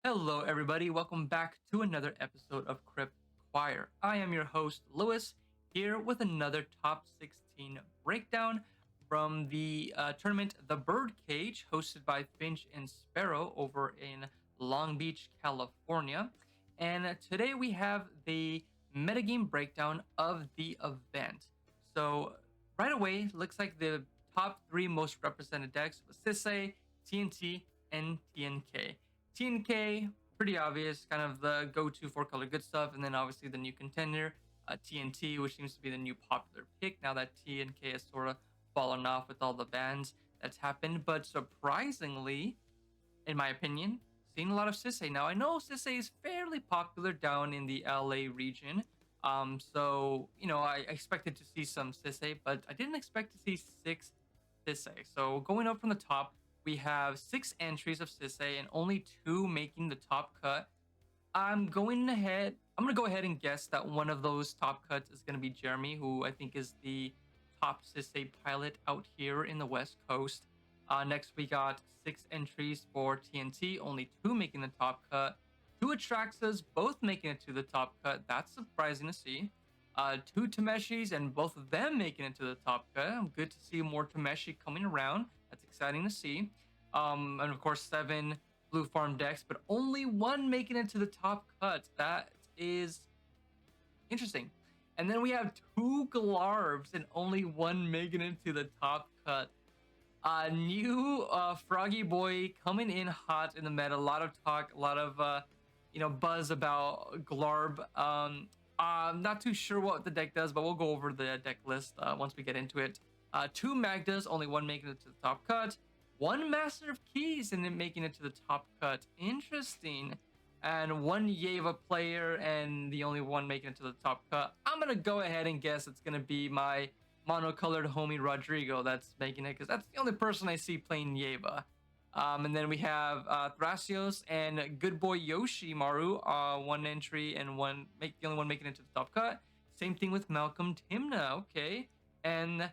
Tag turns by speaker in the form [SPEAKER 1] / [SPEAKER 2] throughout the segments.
[SPEAKER 1] Hello, everybody. Welcome back to another episode of Crypt Choir. I am your host, Lewis, here with another top 16 breakdown from the tournament, the Birdcage, hosted by Finch and Sparrow over in Long Beach, California. And today we have the metagame breakdown of the event. So, right away, looks like the top three most represented decks was Sisay, TNT, and TNK. TNK, pretty obvious, kind of the go-to four-color good stuff, and then obviously the new contender, TNT, which seems to be the new popular pick now that TNK has sort of fallen off with all the bans that's happened. But surprisingly, in my opinion, seen a lot of Sisay. Now I know Sisay is fairly popular down in the LA region. So I expected to see some Sisay, but I didn't expect to see six Sisay. So going up from the top, we have six entries of Sisay and only two making the top cut. I'm gonna go ahead and guess that one of those top cuts is gonna be Jeremy, who I think is the top Sisay pilot out here in the West Coast. Next, we got six entries for TNT, only two making the top cut. Two Atraxas, both making it to the top cut. That's surprising to see. Two Tameshis, and both of them making it to the top cut. Good to see more Tameshi coming around. That's exciting to see. And of course, seven Blue Farm decks, but only one making it to the top cut. That is interesting. And then we have two Glarvs and only one making it to the top cut. New Froggy Boy coming in hot in the meta. A lot of talk, a lot of buzz about Glarb. I'm not too sure what the deck does, but we'll go over the deck list once we get into it. Two Magdas, only one making it to the top cut. One Master of Keys and then making it to the top cut. Interesting. And one Yeva player and the only one making it to the top cut. I'm gonna go ahead and guess it's gonna be my monocolored homie Rodrigo that's making it, because that's the only person I see playing Yeva. And then we have Thrasios and good boy Yoshimaru, one entry and the only one making it to the top cut. Same thing with Malcolm Timna, okay. And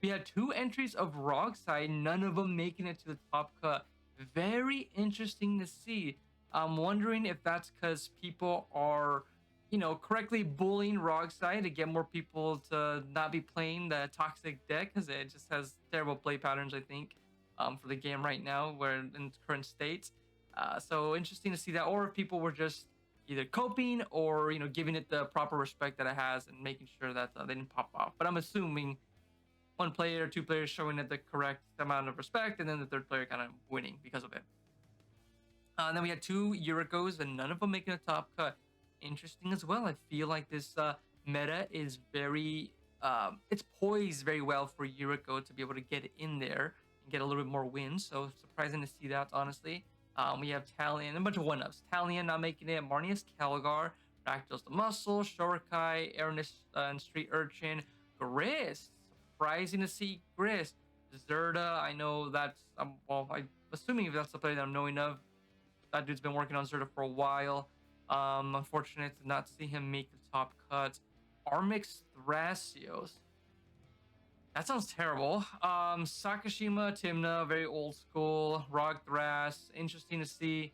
[SPEAKER 1] we had two entries of Rogside, none of them making it to the top cut. Very interesting to see. I'm wondering if that's because people are correctly bullying Rogside to get more people to not be playing the toxic deck, because it just has terrible play patterns, I think, for the game right now, where in its current state. So interesting to see that, or if people were just either coping or giving it the proper respect that it has and making sure that they didn't pop off. But I'm assuming one player or two players showing it the correct amount of respect, and then the third player kind of winning because of it. And then we had two Yurikos, and none of them making a top cut. Interesting as well. I feel like this meta is it's poised very well for Yuriko to be able to get in there and get a little bit more wins. So surprising to see that, honestly. We have Talion, a bunch of one-ups. Talion not making it, Marnius Calgar, Rakdos the Muscle, Shorakai, Aranus and Street Urchin, Gris. Surprising to see Gris. Zerda, I know that's, I'm assuming if that's the player that I'm knowing of. That dude's been working on Zerda for a while. Unfortunate to not see him make the top cut. Armix Thrasios. That sounds terrible. Sakashima Timna, very old school. Rog Thras. Interesting to see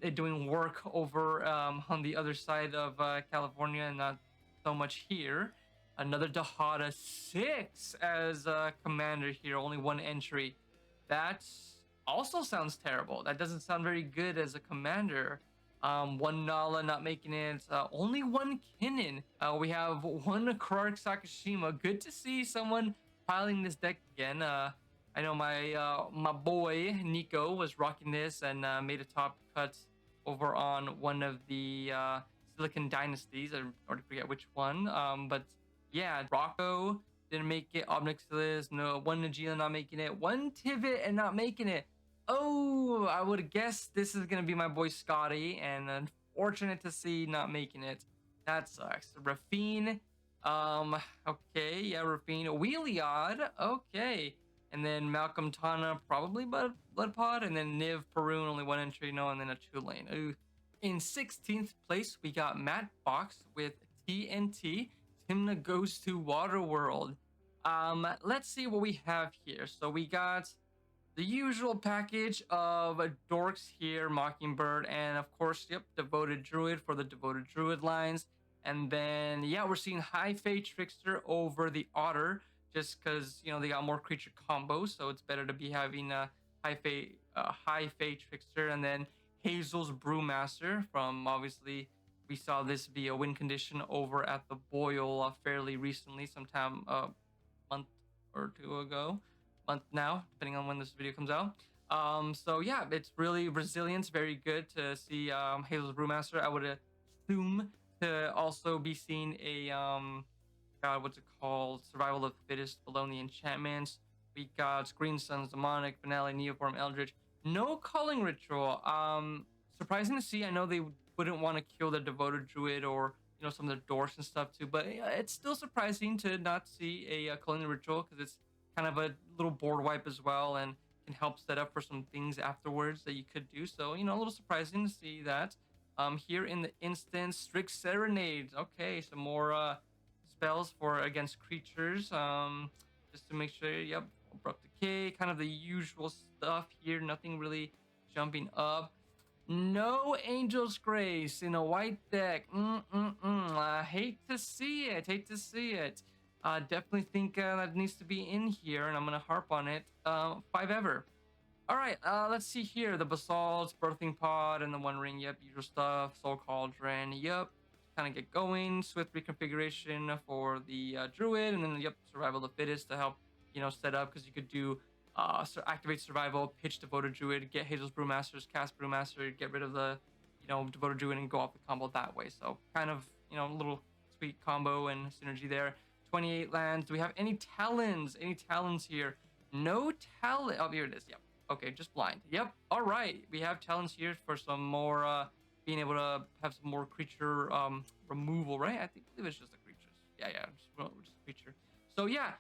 [SPEAKER 1] it doing work over on the other side of California and not so much here. Another Dahada 6 as a commander here. Only one entry. That also sounds terrible. That doesn't sound very good as a commander. One Nala not making it. Only one Kinnan. We have one Clark Sakashima. Good to see someone piling this deck again. I know my boy Nico was rocking this and made a top cut over on one of the Silicon Dynasties. I already forget which one. But yeah, Rocco didn't make it. Obnixilus, no. One Najila not making it. One Tivit and not making it. Oh, I would guess this is going to be my boy Scotty, and unfortunate to see not making it. That sucks. Rafine, okay, yeah, Rafine. Wheeliod, okay. And then Malcolm Tana, probably Bloodpod, and then Niv Peroon, only one entry, no, and then a Tulane. Ooh. In 16th place, we got Matt Fox with TNT. Timna goes to Waterworld. Let's see what we have here. So we got The usual package of dorks here, Mockingbird, and of course, yep, Devoted Druid for the Devoted Druid lines. And then, yeah, we're seeing High Fae Trickster over the Otter, just because, they got more creature combos, so it's better to be having a High Fae Trickster. And then Hazel's Brewmaster from, obviously, we saw this via win condition over at the Boil fairly recently, sometime a month or two ago, month now, depending on when this video comes out. So yeah, it's really resilience, very good to see Hazel's Brewmaster. I would assume to also be seeing a God, what's it called? Survival of the Fittest below the enchantments. We got Green Sun's Demonic, Finale, Neoform, Eldritch. No Culling Ritual. Surprising to see. I know they wouldn't want to kill the Devoted Druid or some of the dorks and stuff too, but it's still surprising to not see a Culling Ritual because it's kind of a little board wipe as well and can help set up for some things afterwards that you could do. So a little surprising to see that. Here in the instance, Strict Serenade. Okay, some more spells for against creatures. Just to make sure. Yep, Abrupt Decay, kind of the usual stuff here. Nothing really jumping up. No Angel's Grace in a white deck. I hate to see it. Hate to see it. Definitely think that needs to be in here, and I'm gonna harp on it. 5 ever. All right. Let's see here. The Basalts, Birthing Pod, and the One Ring. Yep, usual stuff. Soul Cauldron. Yep. Kind of get going. Swift reconfiguration for the Druid, and then Survival of the Fittest to help set up because you could do activate survival, pitch Devoted Druid, get Hazel's Brewmasters, cast Brewmaster, get rid of the Devoted Druid, and go off the combo that way. So kind of a little sweet combo and synergy there. 28 lands. Do we have any Talons? Any Talons here? No Talon. Oh, here it is. Yep. Okay, just blind. Yep. All right. We have Talons here for some more being able to have some more creature removal, right? I believe it's just the creatures. Yeah, just creature. So yeah,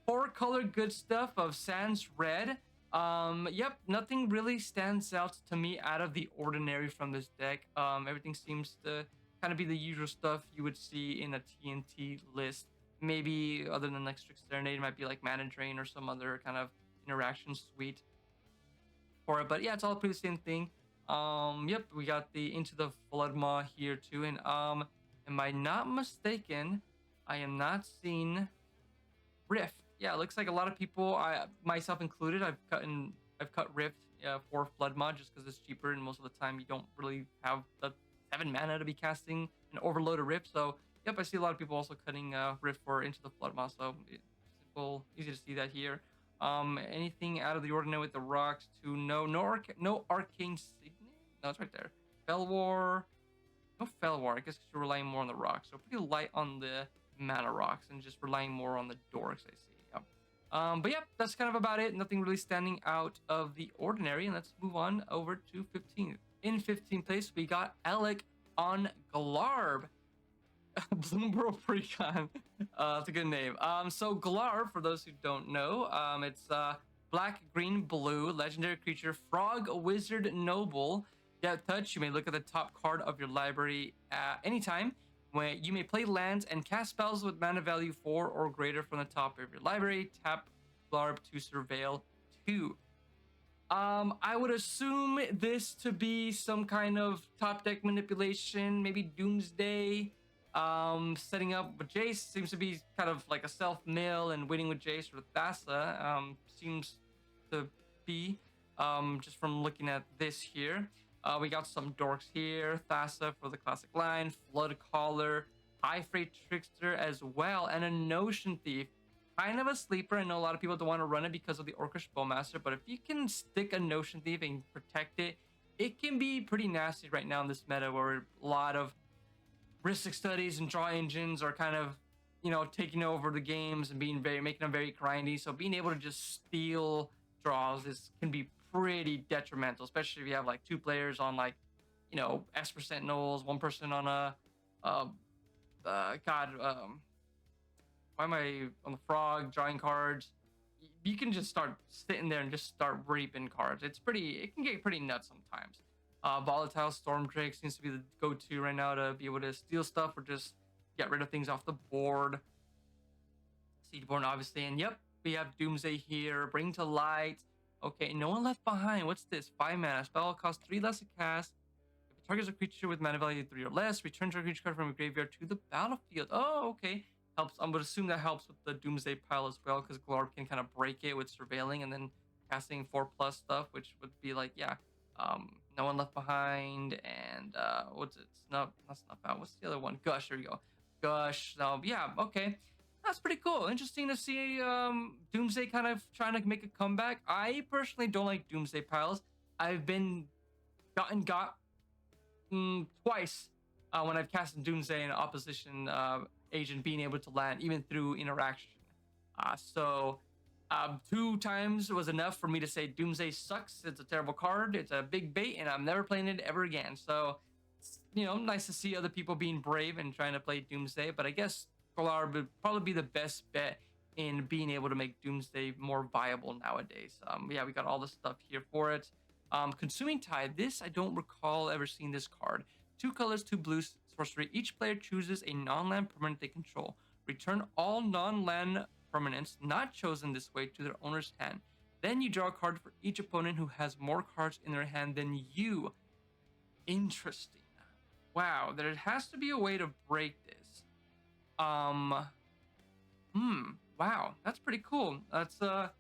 [SPEAKER 1] 4-color good stuff of Sans Red. Yep, nothing really stands out to me out of the ordinary from this deck. Everything seems to kind of be the usual stuff you would see in a TNT list. Maybe other than like Strict Serenade, might be like Mana Drain or some other kind of interaction suite for it. But yeah, it's all pretty the same thing. Yep, we got the Into the Floodmaw here too. And am I not mistaken? I am not seeing Rift. Yeah, it looks like a lot of people, myself included, I've cut Rift for Floodmaw just because it's cheaper, and most of the time you don't really have the 7 mana to be casting an overload of Rift. So yep, I see a lot of people also cutting Rift for Into the Floodmaw. So it's simple, easy to see that here. Anything out of the ordinary with the rocks to no Arcane Signet? No, it's right there. Felwar. No Felwar. I guess you're relying more on the rocks. So pretty light on the mana rocks and just relying more on the dorks, I see. Yep. But yep, that's kind of about it. Nothing really standing out of the ordinary. And let's move on over to 15th. In 15th place, we got Alec on Glarb. Bloomborough Precon. That's a good name. So Glarb, for those who don't know, it's black, green, blue, legendary creature, frog, wizard, noble. Get touch. You may look at the top card of your library at any time. When you may play lands and cast spells with mana value 4 or greater from the top of your library. Tap Glarb to surveil 2. I would assume this to be some kind of top deck manipulation, maybe Doomsday. Setting up with Jace seems to be kind of like a self mill, and winning with Jace or Thassa seems to be just from looking at this here. We got some dorks here, Thassa for the classic line, Flood Caller, High Freight Trickster as well, and a Notion Thief. Kind of a sleeper. I know a lot of people don't want to run it because of the Orcish Bowmaster, but if you can stick a Notion Thief and protect it, it can be pretty nasty right now in this meta where a lot of Ristic Studies and draw engines are kind of, taking over the games and making them very grindy. So being able to just steal draws can be pretty detrimental, especially if you have like 2 players on like, Esper Sentinels, 1 person on a, why am I on the frog drawing cards? You can just start sitting there and just start reaping cards. It can get pretty nuts sometimes. Volatile Storm Drake seems to be the go-to right now to be able to steal stuff or just get rid of things off the board. Siegeborn, obviously, and yep, we have Doomsday here. Bring to Light. Okay, no one left behind. What's this? 5 mana. Spell costs 3 less to cast. If it targets a creature with mana value 3 or less, return a creature card from your graveyard to the battlefield. Oh, okay. Helps. I would assume that helps with the Doomsday pile as well, because Glorb can kind of break it with surveilling and then casting 4+ stuff, which would be like, yeah, no one left behind, and what's it? Snuff, not snuff out. What's the other one? Gush. There you go. Gush. So yeah, okay. That's pretty cool. Interesting to see Doomsday kind of trying to make a comeback. I personally don't like Doomsday piles. I've been got twice when I've cast Doomsday in opposition agent being able to land even through interaction. So 2 times was enough for me to say Doomsday sucks. It's a terrible card. It's a big bait, and I'm never playing it ever again. So, nice to see other people being brave and trying to play Doomsday. But I guess Galar would probably be the best bet in being able to make Doomsday more viable nowadays. Yeah, we got all the stuff here for it. Consuming Tide. This, I don't recall ever seeing this card. 2 colors, 2 blues, sorcery. Each player chooses a non-land permanent they control. Return all non-land permanents not chosen this way to their owner's hand. Then you draw a card for each opponent who has more cards in their hand than you. Interesting. Wow, there has to be a way to break this. Wow, that's pretty cool. That's a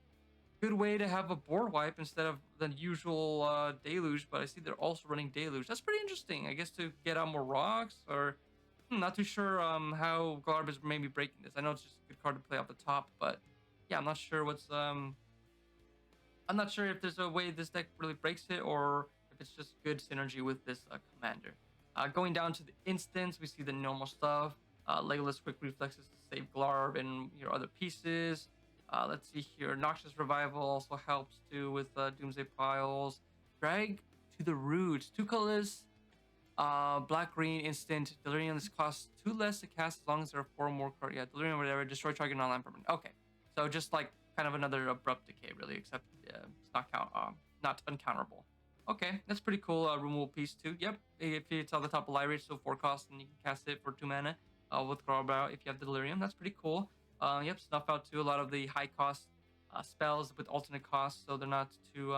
[SPEAKER 1] good way to have a board wipe instead of the usual deluge, but I see they're also running deluge. That's pretty interesting. I guess to get out more rocks, or not too sure how Garb is maybe breaking this. I know it's just a good card to play off the top, but yeah, I'm not sure I'm not sure if there's a way this deck really breaks it, or if it's just good synergy with this commander. Going down to the instance, we see the normal stuff. Legolas Quick Reflexes to save Glarb and your other pieces. Let's see here. Noxious Revival also helps too with Doomsday Piles. Drag to the Roots. 2 colors. Black green instant. Delirium. This costs 2 less to cast as long as there are 4 more cards. Yeah, Delirium, whatever. Destroy target non-land permanent. Okay. So just like kind of another abrupt decay, really, except it's not uncounterable. Okay, that's pretty cool. Removal piece too. Yep. If it's on the top of library, it's still 4 costs, and you can cast it for 2 mana. With Growlbout if you have the Delirium. That's pretty cool. Yep, Snuff Out too. A lot of the high cost spells with alternate costs, so they're not too,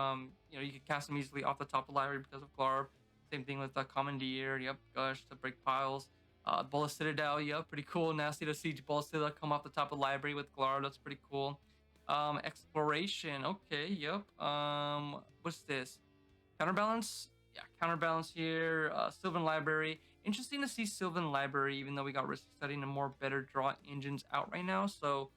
[SPEAKER 1] you can cast them easily off the top of the library because of Glarb. Same thing with Commandeer. Yep, Gush to break piles. Bola Citadel. Yep, pretty cool. Nasty to see Bola Citadel come off the top of the library with Glarb. That's pretty cool. Exploration. Okay, yep. What's this? Counterbalance. Yeah, counterbalance here. Sylvan Library. Interesting to see Sylvan Library, even though we got Risk Studying and more better draw engines out right now. So,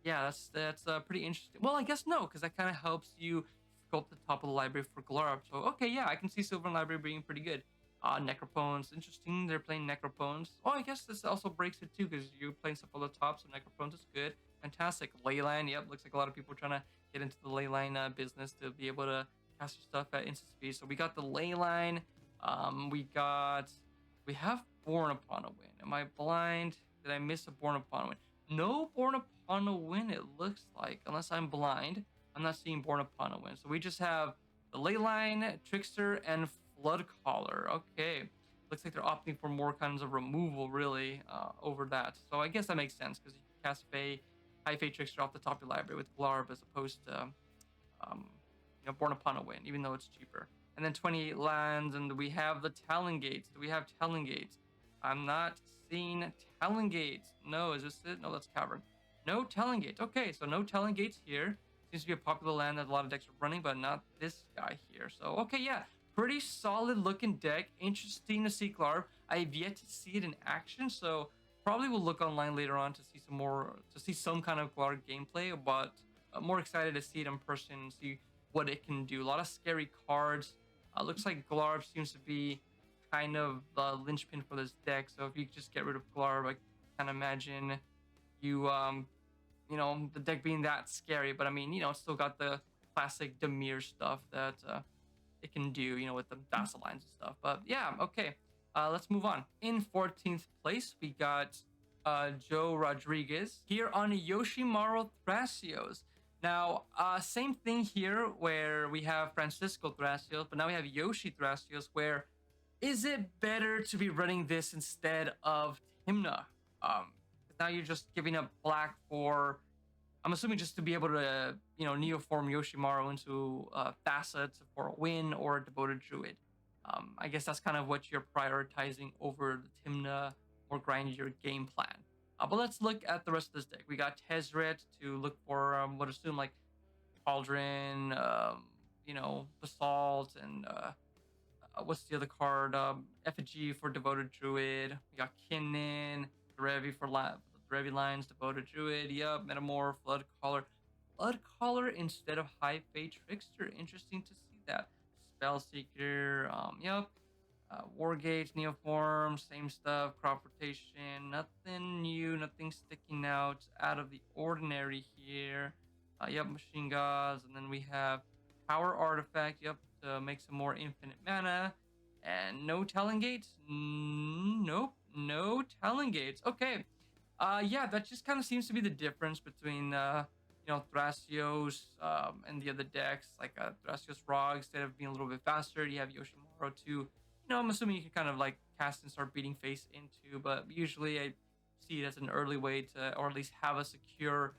[SPEAKER 1] yeah, that's pretty interesting. Well, I guess no, because that kind of helps you sculpt the top of the library for Glorb. So, okay, yeah, I can see Sylvan Library being pretty good. Necropones, interesting. They're playing Necropones. Oh, I guess this also breaks it too, because you're playing stuff on the top, so Necropones is good. Fantastic. Leyline, yep, looks like a lot of people are trying to get into the Leyline business to be able to cast your stuff at instant speed. So we got the Leyline. We have Born Upon a Win. Am I blind? Did I miss a Born Upon a Win? No Born Upon a Win, it looks like. Unless I'm blind, I'm not seeing Born Upon a Win. So we just have the Leyline, Trickster, and Floodcaller. Okay. Looks like they're opting for more kinds of removal, really, over that. So I guess that makes sense, because you can cast High Fate Trickster off the top of your library with Glarb as opposed to, Born Upon a Win, even though it's cheaper. And then 28 lands, and we have the Talon Gates. Do we have Talon Gates? I'm not seeing Talon Gates. No, is this it? No, that's Cavern. No Talon Gates. Okay, so no Talon Gates here. Seems to be a popular land that a lot of decks are running, but not this guy here. So, okay, yeah. Pretty solid looking deck. Interesting to see Glarb. I have yet to see it in action, so probably will look online later on to see some kind of Glarb gameplay, but more excited to see it in person and see what it can do. A lot of scary cards. Looks like Glarb seems to be kind of the linchpin for this deck. So if you just get rid of Glarb, I can't imagine you, the deck being that scary. But I mean, it's still got the classic Dimir stuff that it can do, with the Dazzle lines and stuff. But yeah, okay. Let's move on. In 14th place, we got Joe Rodriguez here on Yoshimaru Thrasios. Now, same thing here where we have Francisco Thrasios, but now we have Yoshi Thrasios, where is it better to be running this instead of Timna? Now you're just giving up black for, I'm assuming just to be able to, Neoform Yoshimaru into Thassa for a win, or a Devoted Druid. I guess that's kind of what you're prioritizing over the Timna or grindier game plan. But let's look at the rest of this deck. We got Tezzeret to look for what assume like Cauldron, Basalt, and what's the other card? Effigy for Devoted Druid. We got Kinnan, Derevi for Derevi lines, Devoted Druid. Yup, Metamorph, Blood Collar. Blood Collar instead of High Fate Trickster. Interesting to see that. Spellseeker. Yup. Wargate, Neoform, same stuff. Crop rotation. Nothing new, nothing sticking out of the ordinary here. Yep, Machine Gods, and then we have Power Artifact. Yep, to make some more infinite mana. And no Telling Gates? Nope, no Telling Gates. Okay. Yeah, that just kind of seems to be the difference between Thrasios and the other decks. Like Thrasios Rog, instead of being a little bit faster, you have Yoshimaru to, I'm assuming you can kind of like cast and start beating face into, but usually I see it as an early way to, or at least have a secure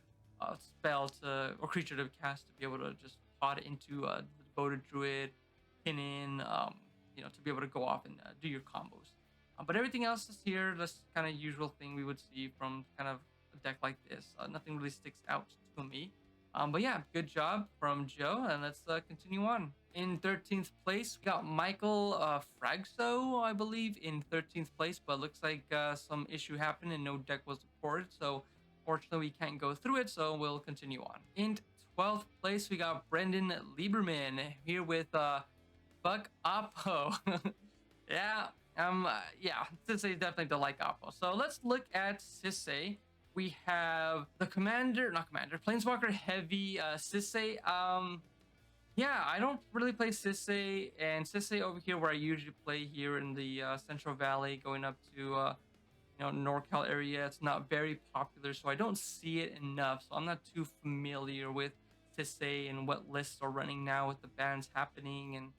[SPEAKER 1] spell to, or creature to cast to be able to just pot into the Devoted Druid, pin in, to be able to go off and do your combos. But everything else is here, this kind of usual thing we would see from kind of a deck like this. Nothing really sticks out to me. But yeah, good job from Joe, and let's continue on. In 13th place, we got Michael Fragso, I believe, in 13th place, but looks like some issue happened and no deck was reported, so fortunately we can't go through it, so we'll continue on. In 12th place, we got Brendan Lieberman here with Buck Oppo. Yeah, Sisei definitely don't like Oppo. So let's look at Sisei. We have the Planeswalker heavy Sisei. Yeah, I don't really play Sisei, and Sisei over here where I usually play here in the Central Valley, going up to NorCal area. It's not very popular, so I don't see it enough. So I'm not too familiar with Sisei and what lists are running now with the bans happening, and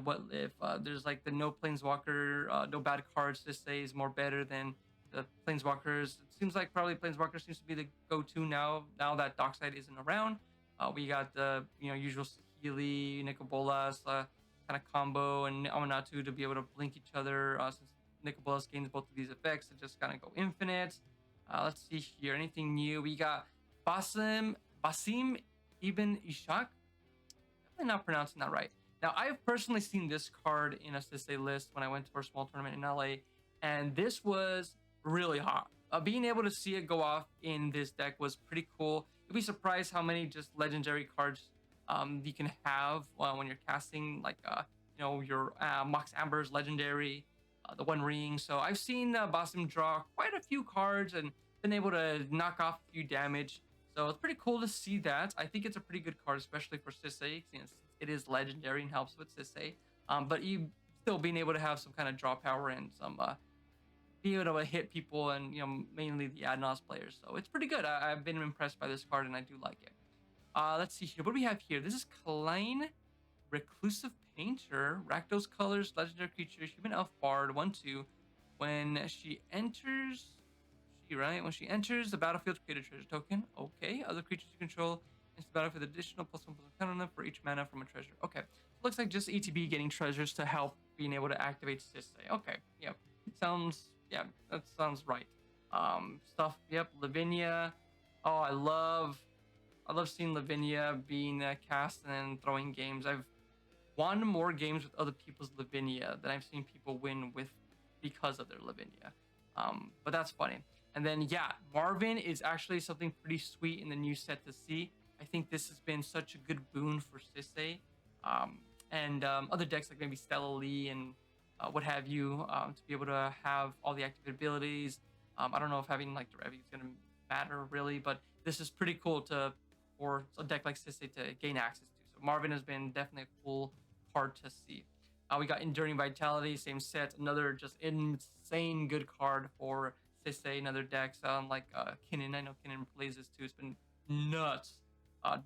[SPEAKER 1] what if there's like the no Planeswalker, no bad cards. Sisei is more better than the Planeswalkers. It seems like probably Planeswalker seems to be the go-to now that Dockside isn't around. We got the usual Healy, Nicobolas kind of combo, and Amanatu to be able to blink each other since Nicobolas gains both of these effects to just kind of go infinite. Let's see here. Anything new? We got Basim Ibn Ishaq. Definitely not pronouncing that right. Now, I've personally seen this card in a Sisei list when I went to a small tournament in LA, and this was really hot. Being able to see it go off in this deck was pretty cool. You'll be surprised how many just legendary cards you can have when you're casting, like your Mox Amber's legendary, the One Ring. So I've seen Basim draw quite a few cards and been able to knock off a few damage. So it's pretty cool to see that. I think it's a pretty good card, especially for Sisei, since it is legendary and helps with Sisei. But you still being able to have some kind of draw power and some being able to hit people, and mainly the Adnos players. So it's pretty good. I've been impressed by this card and I do like it. Let's see here. What do we have here? This is Klein Reclusive Painter. Rakdos colors, legendary creature, human elf bard, 1/2. When she enters, when she enters the battlefield, create a treasure token. Okay. Other creatures you control into the battlefield, additional +1/+1 count on them for each mana from a treasure. Okay. Looks like just ETB getting treasures to help being able to activate Sisei. Okay. Yep. That sounds right. Stuff. Yep. Lavinia. Oh, I love seeing Lavinia being cast and then throwing games. I've won more games with other people's Lavinia than I've seen people win with because of their Lavinia. But that's funny. And then Marvin is actually something pretty sweet in the new set to see. I think this has been such a good boon for Sisei, and other decks like maybe Stella Lee and what have you, to be able to have all the active abilities. I don't know if having like Derevi is going to matter really, but this is pretty cool for a deck like Sisei to gain access to. So Marvin has been definitely a cool card to see. We got Enduring Vitality, same set, another just insane good card for Sisei. Another deck like Kinnan. I know Kinnan plays this too. It's been nuts.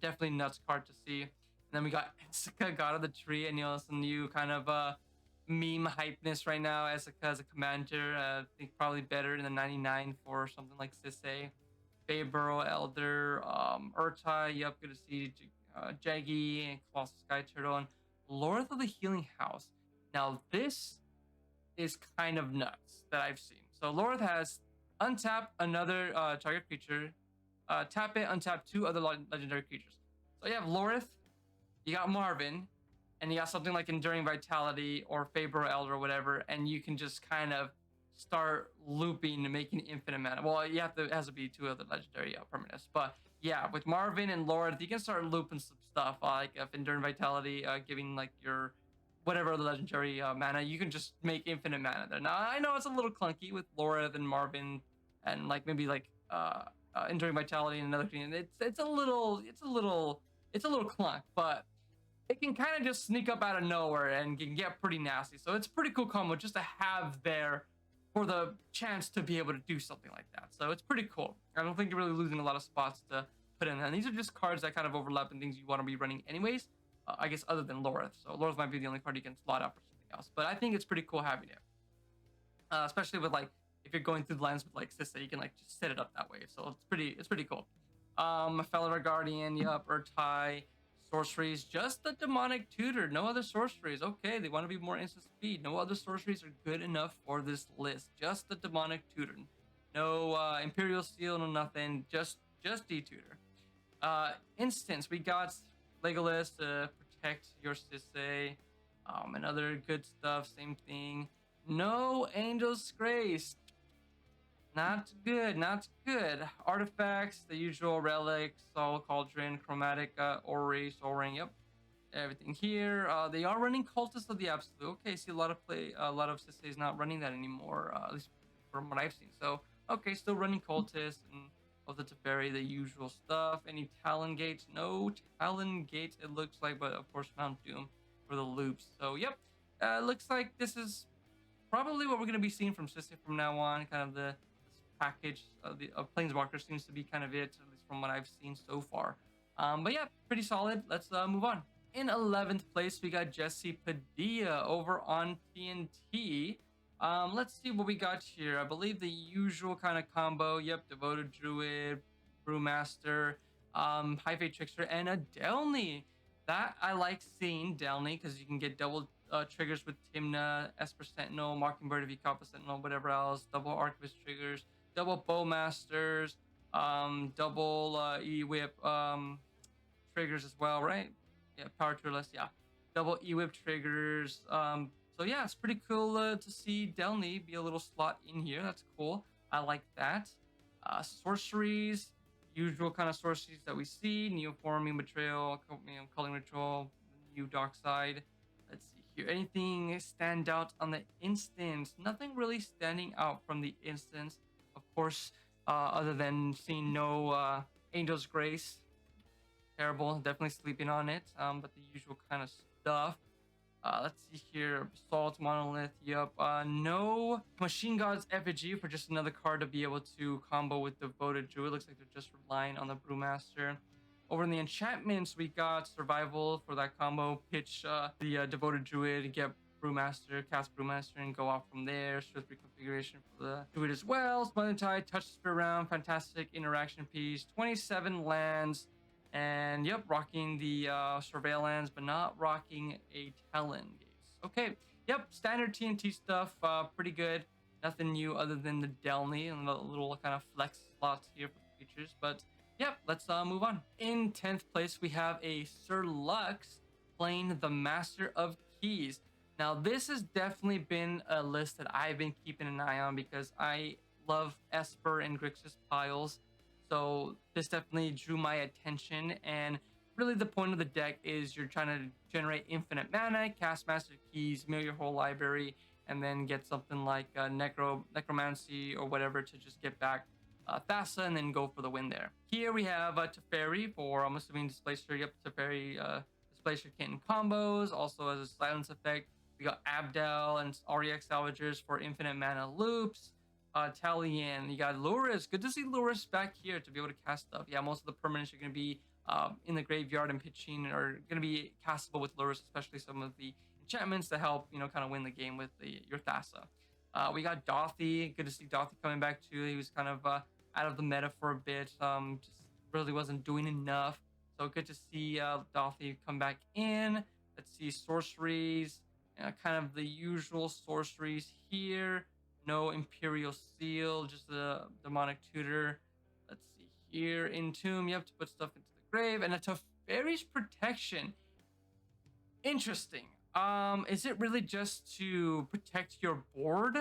[SPEAKER 1] Definitely nuts card to see. And then we got Esika, God of the Tree, and some new kind of meme hypeness right now. Esika as a commander, I think probably better in the 99 for something like Sisei. Faber Elder, Urtai. Yep, good to see Jaggy and Colossal Sky Turtle and Lord of the Healing House. Now this is kind of nuts that I've seen. So Lorith has untap another target creature, tap it, untap two other legendary creatures. So you have Lorith, you got Marvin, and you got something like Enduring Vitality or Faber Elder or whatever, and you can just kind of start looping and making infinite mana. Well, you have to, it has to be two other legendary permanents, but yeah, with Marvin and Lorith, you can start looping some stuff like if Enduring Vitality, giving like your whatever the legendary mana, you can just make infinite mana there. Now I know it's a little clunky with Laura and Marvin, and like maybe like Enduring Vitality and another thing. It's a little clunk, but it can kind of just sneak up out of nowhere and can get pretty nasty. So it's a pretty cool combo just to have there for the chance to be able to do something like that. So it's pretty cool. I don't think you're really losing a lot of spots to put in. And these are just cards that kind of overlap and things you want to be running anyways. I guess other than Lorith. So Lorith might be the only card you can slot up or something else. But I think it's pretty cool having it. Especially with like if you're going through the lines with like Sissa, you can like just set it up that way. So it's pretty cool. Fellow Guardian, yup, Urtai, sorceries, just the demonic tutor, no other sorceries. Okay, they want to be more instant speed. No other sorceries are good enough for this list. Just the demonic tutor. No Imperial Seal, no nothing. Just D-tutor. Instance, we got Legolas to protect your Sisse, and other good stuff. Same thing. No Angel's Grace. Not good, not good. Artifacts, the usual relics, Soul Cauldron, Chromatic, Ori, Soul Ring, yep. Everything here. They are running Cultists of the Absolute. Okay, see a lot of Sisse is not running that anymore, at least from what I've seen. So, okay, still running Cultists and of the Teferi, the usual stuff. Any Talon Gates? No Talon Gates, it looks like, but of course Mount Doom for the loops. So, yep, looks like this is probably what we're going to be seeing from Sisse from now on, kind of this package of the Planeswalker seems to be kind of it, at least from what I've seen so far. But yeah, pretty solid. Let's move on. In 11th place, we got Jesse Padilla over on TNT. Let's see what we got here. I believe the usual kind of combo. Yep, Devoted Druid, Brewmaster, High Fate Trickster, and a Delney. That I like seeing Delney because you can get double triggers with Timna, Esper Sentinel, Mockingbird if you cop a Sentinel, whatever else. Double Archivist triggers, double Bowmasters, double E-Whip triggers as well, right? Yeah, Power Tourless, yeah. Double E-Whip triggers. So yeah, it's pretty cool to see Delney be a little slot in here. That's cool. I like that. Sorceries, usual kind of sorceries that we see. Neoforming, Betrayal, Culling Ritual, New Dark Side. Let's see here. Anything stand out on the instance? Nothing really standing out from the instance. Of course, other than seeing no Angel's Grace. Terrible. Definitely sleeping on it. But the usual kind of stuff. Let's see here. Basalt, Monolith, yep. No Machine God's Effigy for just another card to be able to combo with Devoted Druid. Looks like they're just relying on the Brewmaster. Over in the enchantments, we got Survival for that combo. Pitch the Devoted Druid, get Brewmaster, cast Brewmaster, and go off from there. Swift reconfiguration for the Druid as well. Splendid Tide, Touch the Spirit Round, fantastic interaction piece. 27 lands. And yep, rocking the Surveillance, but not rocking a Talon Gaze. Okay, yep, standard TNT stuff, pretty good. Nothing new other than the Delney and the little kind of flex slots here for the features. But yep, let's move on. In 10th place, we have a Sir Lux playing the Master of Keys. Now, this has definitely been a list that I've been keeping an eye on because I love Esper and Grixis piles. So this definitely drew my attention, and really the point of the deck is you're trying to generate infinite mana, cast Master Keys, mill your whole library, and then get something like Necromancy or whatever to just get back Thassa and then go for the win there. Here we have Teferi for, I'm assuming, Displacer. Yep, Teferi Displacer Kitten combos, also as a silence effect. We got Abdel and REX Salvagers for infinite mana loops. Talion, you got Luris. Good to see Luris back here to be able to cast stuff. Yeah, most of the permanents are going to be in the graveyard and pitching are going to be castable with Luris, especially some of the enchantments to help, kind of win the game with your Thassa. We got Dothy. Good to see Dothy coming back too. He was kind of out of the meta for a bit. Just really wasn't doing enough. So good to see Dolphy come back in. Let's see sorceries, kind of the usual sorceries here. No Imperial Seal, just the Demonic Tutor. Let's see here. Entomb, you have to put stuff into the grave. And a Teferi's Protection. Interesting. Is it really just to protect your board?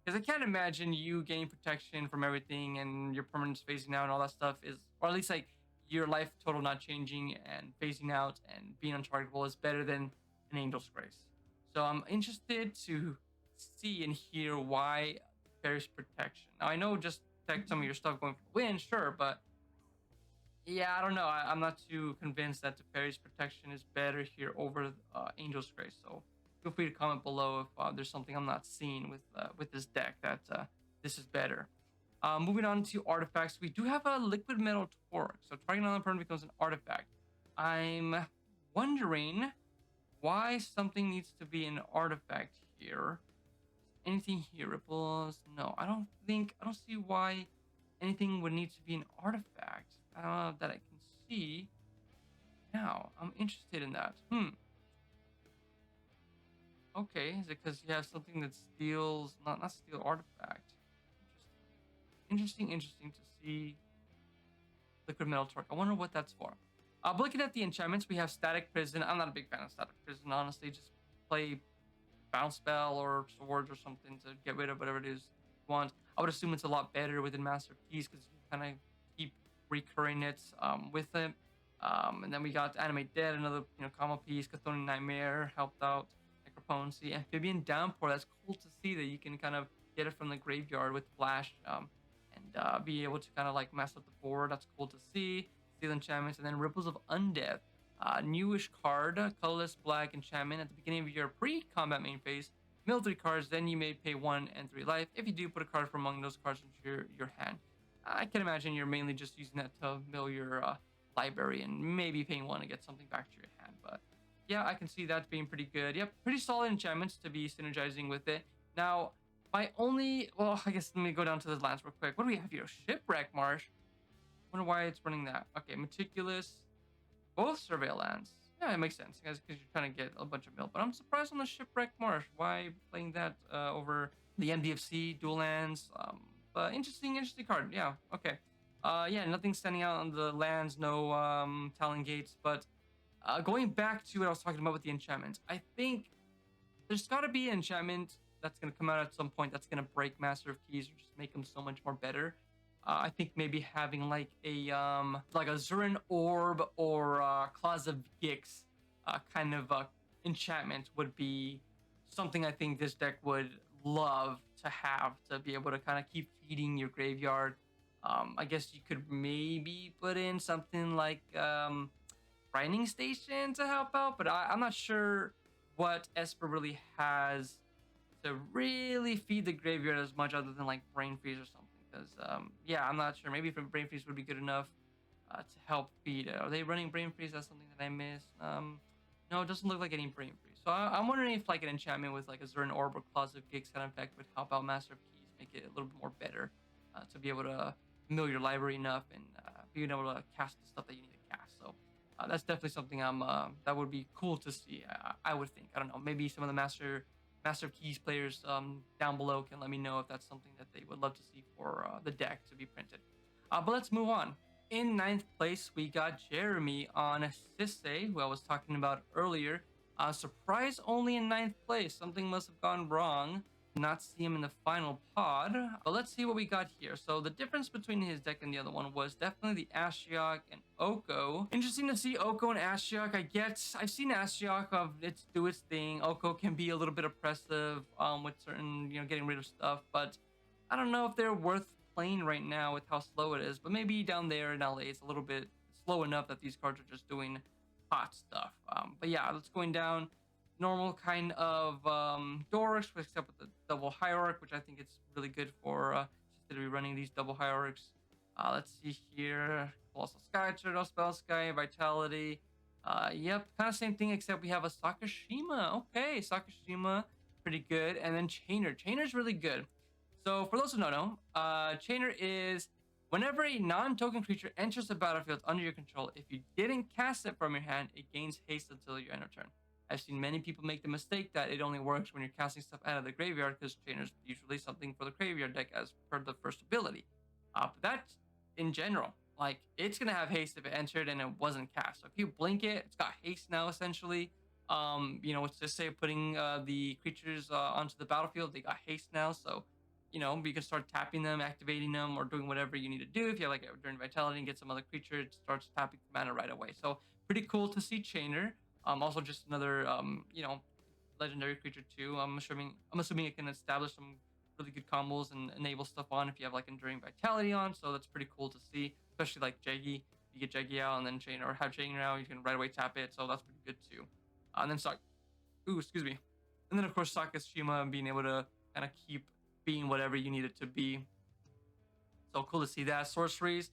[SPEAKER 1] Because I can't imagine you gaining protection from everything and your permanents phasing out and all that stuff is, or at least like your life total not changing and phasing out and being untargetable is better than an Angel's Grace. So I'm interested to see and hear why Ferris Protection. Now I know just protect some of your stuff going for the win, sure, but yeah, I don't know. I'm not too convinced that Teferi's Protection is better here over Angel's Grace. So feel free to comment below if there's something I'm not seeing with this deck that this is better. Moving on to artifacts, we do have a Liquid Metal Torque. So targeting on the permanent becomes an artifact. I'm wondering why something needs to be an artifact here. Anything here? Ripples? No, I don't see why anything would need to be an artifact that I can see. Now, I'm interested in that. Okay, is it because you have something that steals, not steal artifact? Interesting to see Liquid Metal Torque. I wonder what that's for. But looking at the enchantments, we have Static Prison. I'm not a big fan of Static Prison, honestly. Just play Bounce Spell or Swords or something to get rid of whatever it is you want. I would assume it's a lot better within Master of Keys because you kind of keep recurring it with it. And then we got Animate Dead, another combo piece. Chthonian Nightmare helped out. Necroponcy, Amphibian Downpour. That's cool to see that you can kind of get it from the graveyard with Flash and be able to kind of like mess up the board. That's cool to see. Steel enchantments, and then Ripples of Undeath. Newish card, colorless black enchantment. At the beginning of your pre-combat main phase, mill 3 cards, then you may pay 1 and 3 life. If you do, put a card from among those cards into your hand. I can imagine you're mainly just using that to mill your library and maybe paying 1 to get something back to your hand. But yeah, I can see that being pretty good. Yep, pretty solid enchantments to be synergizing with it. Now, my only, well, I guess let me go down to the lands real quick. What do we have here? Shipwreck Marsh. Wonder why it's running that. Okay, Meticulous. Both Surveil lands. Yeah, it makes sense, guys, because you're trying to get a bunch of mill. But I'm surprised on the Shipwreck Marsh. Why playing that over the MDFC dual lands? But interesting card. Yeah, okay. Yeah, nothing standing out on the lands. No Talon Gates. But going back to what I was talking about with the enchantments, I think there's got to be an enchantment that's going to come out at some point that's going to break Master of Keys or just make them so much more better. I think maybe having like a Zurin Orb or Claws of Gix kind of enchantment would be something I think this deck would love to have, to be able to kind of keep feeding your graveyard. I guess you could maybe put in something like Grinding Station to help out, but I'm not sure what Esper really has to really feed the graveyard as much other than like Brain Freeze or something. Because yeah, I'm not sure. Maybe if Brain Freeze would be good enough to help feed it. Are they running Brain Freeze? That's something that I missed. No, it doesn't look like any Brain Freeze. So I'm wondering if like an enchantment with like a Zurin Orb or Claws of Gix kind of effect would help out Master of Keys, make it a little bit more better to be able to mill your library enough and being able to cast the stuff that you need to cast. So that's definitely something that would be cool to see. I would think. I don't know. Maybe some of the Master of Keys players down below can let me know if that's something that they would love to see for the deck to be printed. But let's move on. In 9th place, we got Jeremy on Sisse, who I was talking about earlier. Surprise only in 9th place. Something must have gone wrong. Not see him in the final pod. But let's see what we got here. So the difference between his deck and the other one was definitely the Ashiok and Oko. Interesting to see Oko and Ashiok. I've seen Ashiok do its thing. Oko can be a little bit oppressive with certain, getting rid of stuff. But I don't know if they're worth playing right now with how slow it is. But maybe down there in LA, it's a little bit slow enough that these cards are just doing hot stuff. But yeah, let's going down. Normal kind of Dorks, except with the double Hierarch, which I think it's really good for to be running these double Hierarchs. Let's see here. Colossal Sky, Turtle, Spell Sky, Vitality. Yep, kind of same thing, except we have a Sakashima. Okay, Sakashima, pretty good. And then Chainer. Chainer's really good. So for those who don't know, Chainer is Whenever a non-token creature enters the battlefield under your control, if you didn't cast it from your hand, it gains haste until your end of turn. I've seen many people make the mistake that it only works when you're casting stuff out of the graveyard because Chainer's usually something for the graveyard deck as per the first ability. But that's in general. Like, it's going to have haste if it entered and it wasn't cast. So if you blink it, it's got haste now, essentially. It's just say putting the creatures onto the battlefield, they got haste now. So you can start tapping them, activating them, or doing whatever you need to do. If you have like a Enduring Vitality and get some other creature, it starts tapping mana right away. So pretty cool to see Chainer. Also just another legendary creature too. I'm assuming it can establish some really good combos and enable stuff on if you have like Enduring Vitality on. So that's pretty cool to see, especially like Jaggy. You get Jaggy out and then Chainer, or have Chainer out, you can right away tap it. So that's pretty good too. And then excuse me. And then of course Sakashima being able to kind of keep being whatever you need it to be. So cool to see that. Sorceries.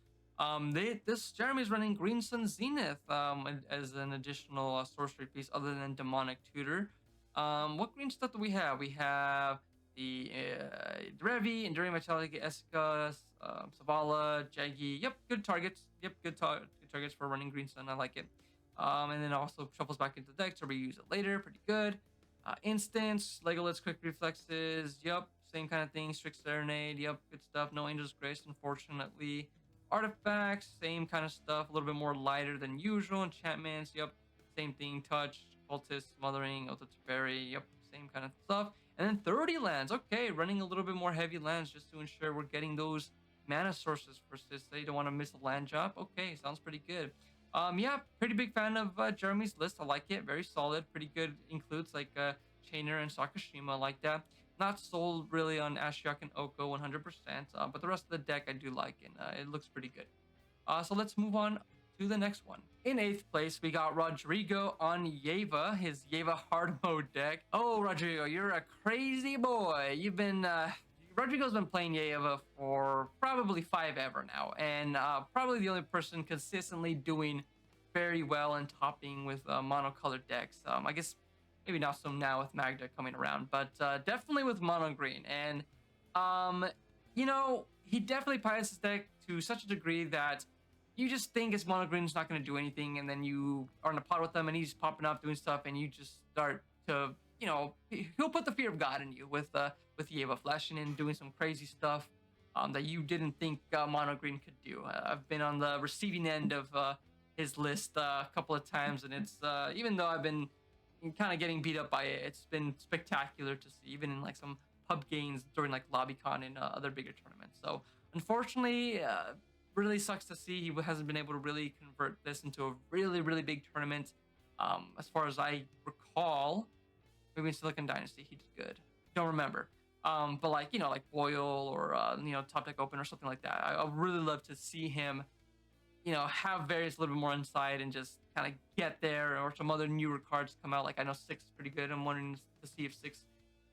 [SPEAKER 1] This Jeremy's running Green Sun Zenith as an additional sorcery piece other than Demonic Tutor. What green stuff do we have? We have the Derevi, Enduring Vitality, Esika, Savala, Jaggy. Yep, good targets. Yep, good targets for running Green Sun. I like it. And then also shuffles back into the deck to reuse it later. Pretty good. Instance, Legolas Quick Reflexes. Yep, same kind of thing. Strict Serenade. Yep, good stuff. No Angel's Grace, unfortunately. Artifacts, same kind of stuff. A little bit more lighter than usual. Enchantments. Yep, same thing. Touch, Cultist, Smothering, Ultra Teferi. Yep, same kind of stuff. And then 30 lands. Okay, running a little bit more heavy lands just to ensure we're getting those mana sources for Sisei. Don't want to miss a land drop. Okay, sounds pretty good. Pretty big fan of Jeremy's list. I like it. Very solid. Pretty good. Includes like Chainer and Sakashima. I like that. Not sold really on Ashiok and Oko 100%, but the rest of the deck I do like, and it looks pretty good. So let's move on to the next one. In 8th place, we got Rodrigo on Yeva, his Yeva hard mode deck. Oh, Rodrigo, you're a crazy boy. Rodrigo's been playing Yeva for probably 5 ever now, and probably the only person consistently doing very well and topping with monocolored decks. I guess maybe not so now with Magda coming around, but definitely with mono green. And he definitely pilots his deck to such a degree that you just think his mono green is not going to do anything, and then you are in a pot with him and he's popping up doing stuff, and you just start to, he'll put the fear of God in you with Yeva flashing in, doing some crazy stuff that you didn't think mono green could do. I've been on the receiving end of his list a couple of times, and it's even though I've been kind of getting beat up by it, it's been spectacular to see, even in like some pub games during like LobbyCon and other bigger tournaments. So unfortunately, really sucks to see he hasn't been able to really convert this into a really, really big tournament. As far as I recall, maybe in Silicon Dynasty he did good. Don't remember. But like Boyle or Top Deck Open or something like that. I would really love to see him have various a little bit more insight and just kind of get there, or some other newer cards come out. Like I know 6 is pretty good. I'm wondering to see if 6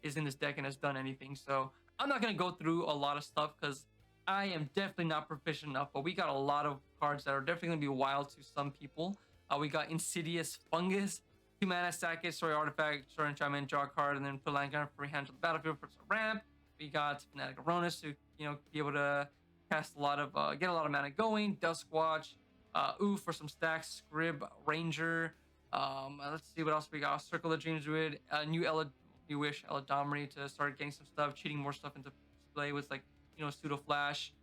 [SPEAKER 1] is in this deck and has done anything. So I'm not going to go through a lot of stuff because I am definitely not proficient enough, but we got a lot of cards that are definitely going to be wild to some people. We got Insidious Fungus, 2 mana, sack it, story artifact, story enchantment, draw a card, and then put land card free hand to the battlefield for some ramp. We got Fanatic Aronis to be able to cast a lot of get a lot of mana going. Duskwatch, for some stacks. Scrib Ranger. Let's see what else we got. Circle of Dreams Druid. New Wish Eladomri to start getting some stuff, cheating more stuff into play with like pseudo flash.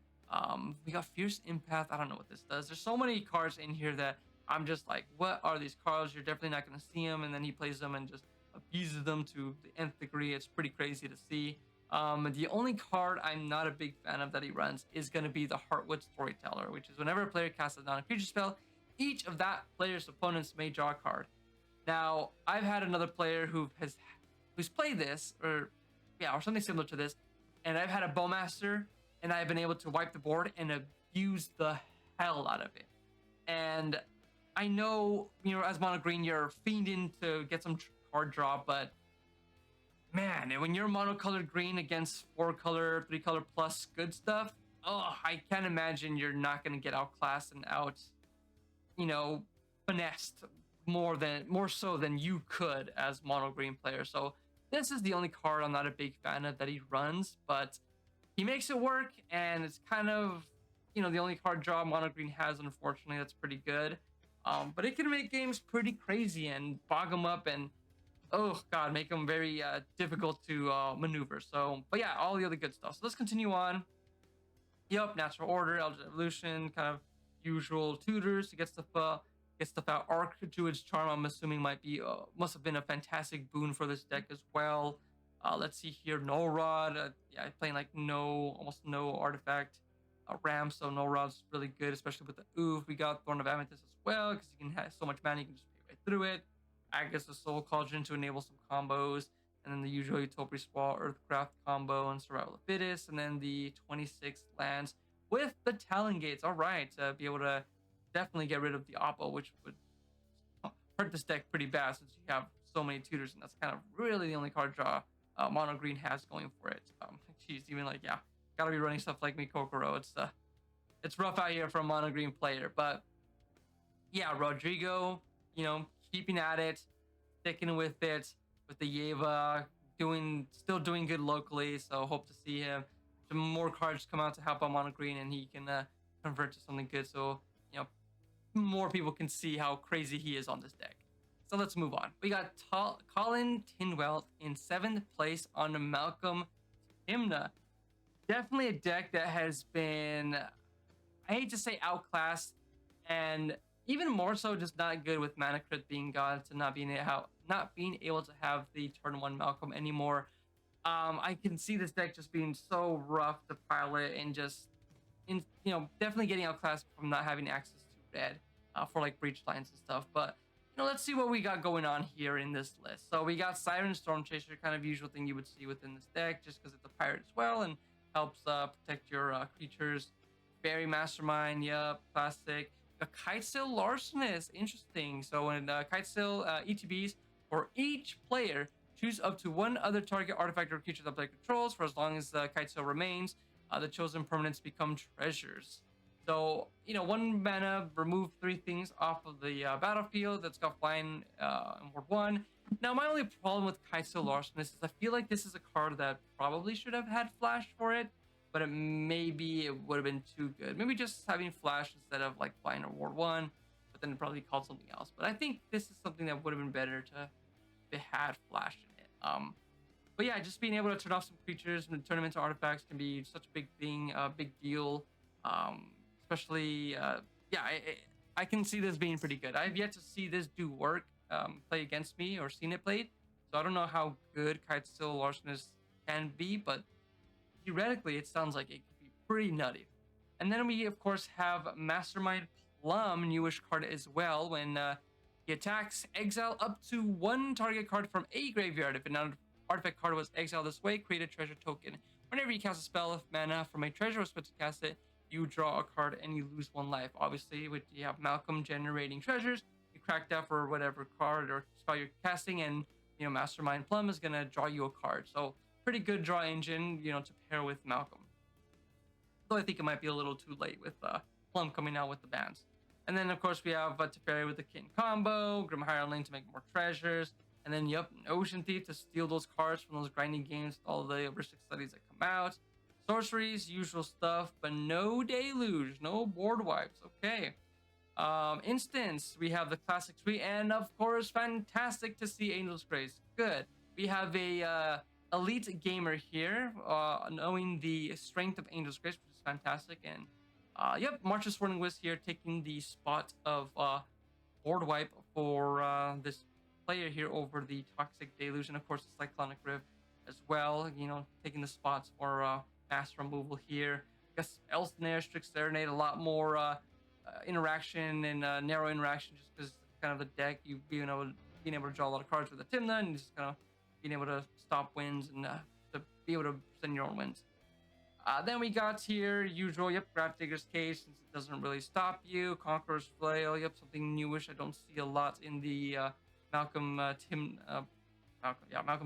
[SPEAKER 1] We got Fierce Empath. I don't know what this does. There's so many cards in here that I'm just like, what are these cards? You're definitely not going to see them, and then he plays them and just abuses them to the nth degree. It's pretty crazy to see. The only card I'm not a big fan of that he runs is going to be the Heartwood Storyteller, which is whenever a player casts a non-creature spell, each of that player's opponents may draw a card. Now, I've had another player who's played this, or something similar to this, and I've had a Bowmaster, and I've been able to wipe the board and abuse the hell out of it. And I know, as mono green, you're fiending to get some card draw, but man, and when you're monocolored green against 4-color, 3-color plus good stuff, I can't imagine you're not going to get outclassed and finessed more so than you could as mono green player. So this is the only card I'm not a big fan of that he runs, but he makes it work, and it's kind of the only card draw mono green has, unfortunately. That's pretty good. But it can make games pretty crazy and bog them up and, oh god, make them very difficult to maneuver. So, but yeah, all the other good stuff. So let's continue on. Yep, natural order, algebra evolution, kind of usual tutors to get stuff out. Arc Druid's charm, I'm assuming must have been a fantastic boon for this deck as well. Let's see here, no rod. Yeah, playing like almost no artifact. Ram, so no rod's really good, especially with the oof. We got Thorn of Amethyst as well because you can have so much mana you can just pay right through it. Agus the Soul Cauldron to enable some combos, and then the usual Utopia Sprawl, Earthcraft combo, and Survival of the Fittest, and then the 26 lands with the Talon Gates. All right, to be able to definitely get rid of the Oppo, which would hurt this deck pretty bad since you have so many tutors, and that's kind of really the only card draw Mono Green has going for it. Geez, even like, yeah, gotta be running stuff like Mikokoro. It's rough out here for a Mono Green player, but yeah, Rodrigo, keeping at it, sticking with it, with the Yeva, still doing good locally. So hope to see him. Some more cards come out to help on Mono Green, and he can convert to something good. So more people can see how crazy he is on this deck. So let's move on. We got Colin Tinwell in 7th place on Malcolm Timna. Definitely a deck that has been, I hate to say outclassed, and even more so just not good with mana crit being gone, to not being able to have the turn 1 Malcolm anymore. I can see this deck just being so rough to pilot and just definitely getting outclassed from not having access to red for like breach lines and stuff. But let's see what we got going on here in this list. So we got Siren Storm Chaser, kind of usual thing you would see within this deck, just because it's a pirate as well and helps protect your creatures. Fairy Mastermind, yep, classic. The Kitesail Larcenist, interesting. So when Kitesail ETBs, for each player, choose up to one other target artifact or creature that player controls. For as long as the Kitesail remains, the chosen permanents become treasures. So, 1 mana, remove 3 things off of the battlefield. That's got flying in Ward 1. Now, my only problem with Kitesail Larcenist is I feel like this is a card that probably should have had flash for it, but maybe it would have been too good. Maybe just having flash instead of like flying in Ward 1, but then it probably called something else. But I think this is something that would have been better to if it had flash in it. But yeah, just being able to turn off some creatures and turn them into artifacts can be such a big thing, a big deal. Especially, I can see this being pretty good. I've yet to see this do work, play against me or seen it played. So I don't know how good Kitesail Larcenist can be, but theoretically, it sounds like it could be pretty nutty. And then we, of course, have Mastermind Plum, newish card as well. When he attacks, exile up to 1 target card from a graveyard. If an artifact card was exiled this way, create a treasure token. Whenever you cast a spell of mana from a treasure or spell to cast it, you draw a card and you lose 1 life. Obviously, with you have Malcolm generating treasures, you crack that for whatever card or spell you're casting, and Mastermind Plum is gonna draw you a card. So pretty good draw engine, to pair with Malcolm. Though I think it might be a little too late with Plum coming out with the bans. And then of course we have Teferi with the Kin combo, Grim Hireling to make more treasures, and then Ocean Thief to steal those cards from those grinding games, all the heuristic studies that come out. Sorceries, usual stuff, but no Deluge, no board wipes. Okay. Instance, we have the classic suite, and of course, fantastic to see Angel's Grace. Good. We have a elite gamer here, knowing the strength of Angel's Grace, which is fantastic. And March's Swirling Wisp here taking the spot of board wipe for this player here over the Toxic Deluge, and of course the Cyclonic Rift as well, taking the spots for mass removal here. I guess Elsnare, Strict Serenade, a lot more interaction and narrow interaction, just because kind of the deck, you being able to draw a lot of cards with the Timna, and just kind of being able to stop wins and to be able to send your own wins. Then we got here, usual, Gravedigger's Cage, since it doesn't really stop you. Conqueror's Flail, something newish I don't see a lot in the Malcolm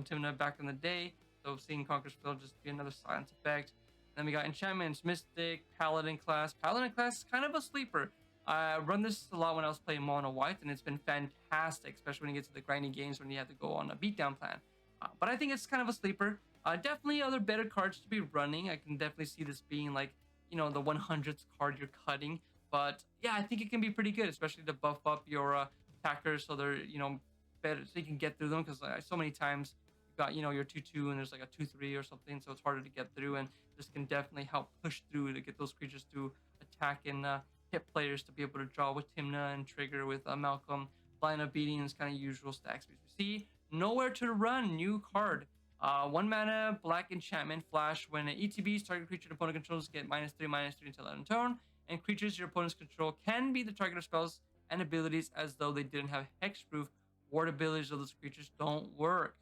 [SPEAKER 1] Timna back in the day. So seeing Conqueror's Flail just be another silence effect. Then we got Enchantments, Mystic, Paladin class. Paladin class is kind of a sleeper. I run this a lot when I was playing Mono White, and it's been fantastic, especially when you get to the grinding games when you have to go on a beatdown plan. But I think it's kind of a sleeper. Definitely other better cards to be running. I can definitely see this being like the 100th card you're cutting. But yeah, I think it can be pretty good, especially to buff up your attackers so they're better, so you can get through them. Because so many times you've got your 2/2 and there's like a 2/3 or something, so it's harder to get through. And this can definitely help push through to get those creatures to attack and hit players to be able to draw with Timna and trigger with Malcolm. Line of beating is kind of usual stack speed. We see nowhere to run. New card. 1 mana black enchantment flash. When an ETB's target creature opponent controls get -3/-3 until end of turn, and creatures your opponents control can be the target of spells and abilities as though they didn't have hexproof. Ward abilities of those creatures don't work.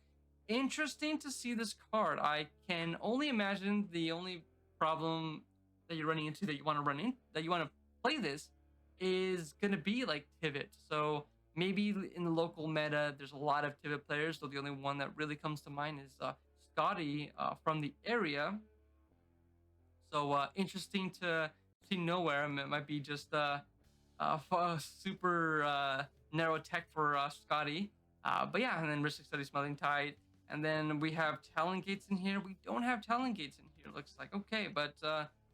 [SPEAKER 1] Interesting to see this card. I can only imagine the only problem that you're running into, that you want to run in, that you want to play this, is going to be like Tivit. So maybe in the local meta, there's a lot of Tivit players. So the only one that really comes to mind is Scotty from the area. So interesting to see nowhere. It might be just super narrow tech for Scotty. But yeah, and then Ristic Study Smelling Tide. And then we have Talent Gates in here. We don't have Talent Gates in here. Looks like okay, but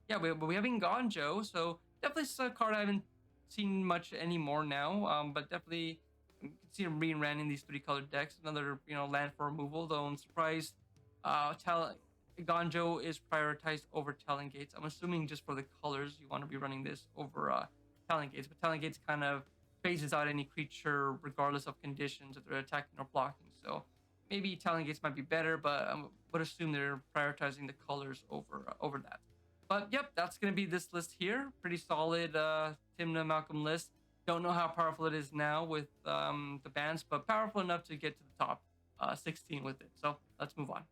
[SPEAKER 1] yeah, we have Nganjo. So definitely a card I haven't seen much anymore now. But definitely you can see him being ran in these 3-colored decks. Another land for removal. Though I'm surprised Ganjo is prioritized over Talent Gates. I'm assuming just for the colors you want to be running this over Talent Gates, but Talent Gates kind of phases out any creature regardless of conditions if they're attacking or blocking. So maybe Talent Gates might be better, but I would assume they're prioritizing the colors over that. But yep, that's gonna be this list here. Pretty solid Timna Malcolm list. Don't know how powerful it is now with the bans, but powerful enough to get to the top 16 with it. So let's move on.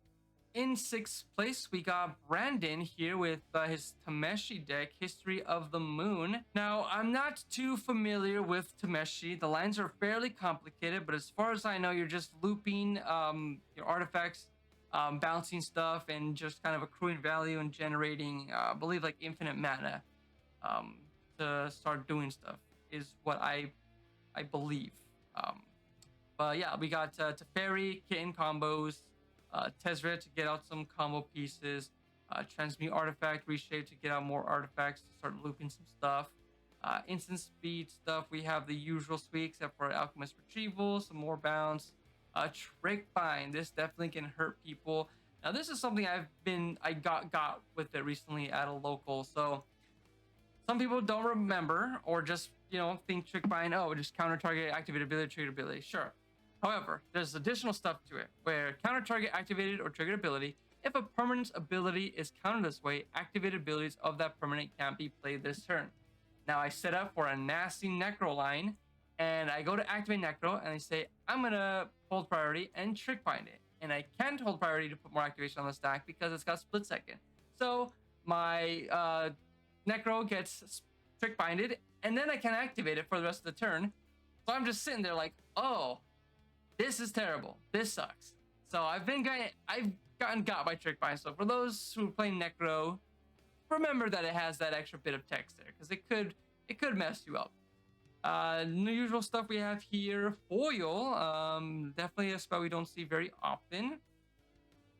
[SPEAKER 1] In 6th place, we got Brandon here with his Tameshi deck, History of the Moon. Now, I'm not too familiar with Tameshi. The lines are fairly complicated, but as far as I know, you're just looping your artifacts, bouncing stuff, and just kind of accruing value and generating, I believe, like infinite mana to start doing stuff, is what I believe. But yeah, we got Teferi, Kitten combos, Tezzeret to get out some combo pieces, Transmute Artifact, Reshape to get out more artifacts to start looping some stuff, instant speed stuff. We have the usual suite except for Alchemist Retrieval, some more bounce, Trick Bind. This definitely can hurt people. Now this is something I got with it recently at a local. So some people don't remember or just think Trick Bind, oh, just counter target, activate ability, trigger ability. Sure. However, there's additional stuff to it, where counter target activated or triggered ability. If a permanent's ability is countered this way, activated abilities of that permanent can't be played this turn. Now I set up for a nasty Necro line, and I go to activate Necro, and I say, I'm gonna hold priority and Trick Bind it. And I can't hold priority to put more activation on the stack because it's got split second. So my Necro gets Trick Binded, and then I can activate it for the rest of the turn. So I'm just sitting there like, oh, this is terrible. This sucks. So I've gotten got by Trick Bind. So for those who play Necro, remember that it has that extra bit of text there, because it could mess you up. The usual stuff we have here. Foil, definitely a spell we don't see very often.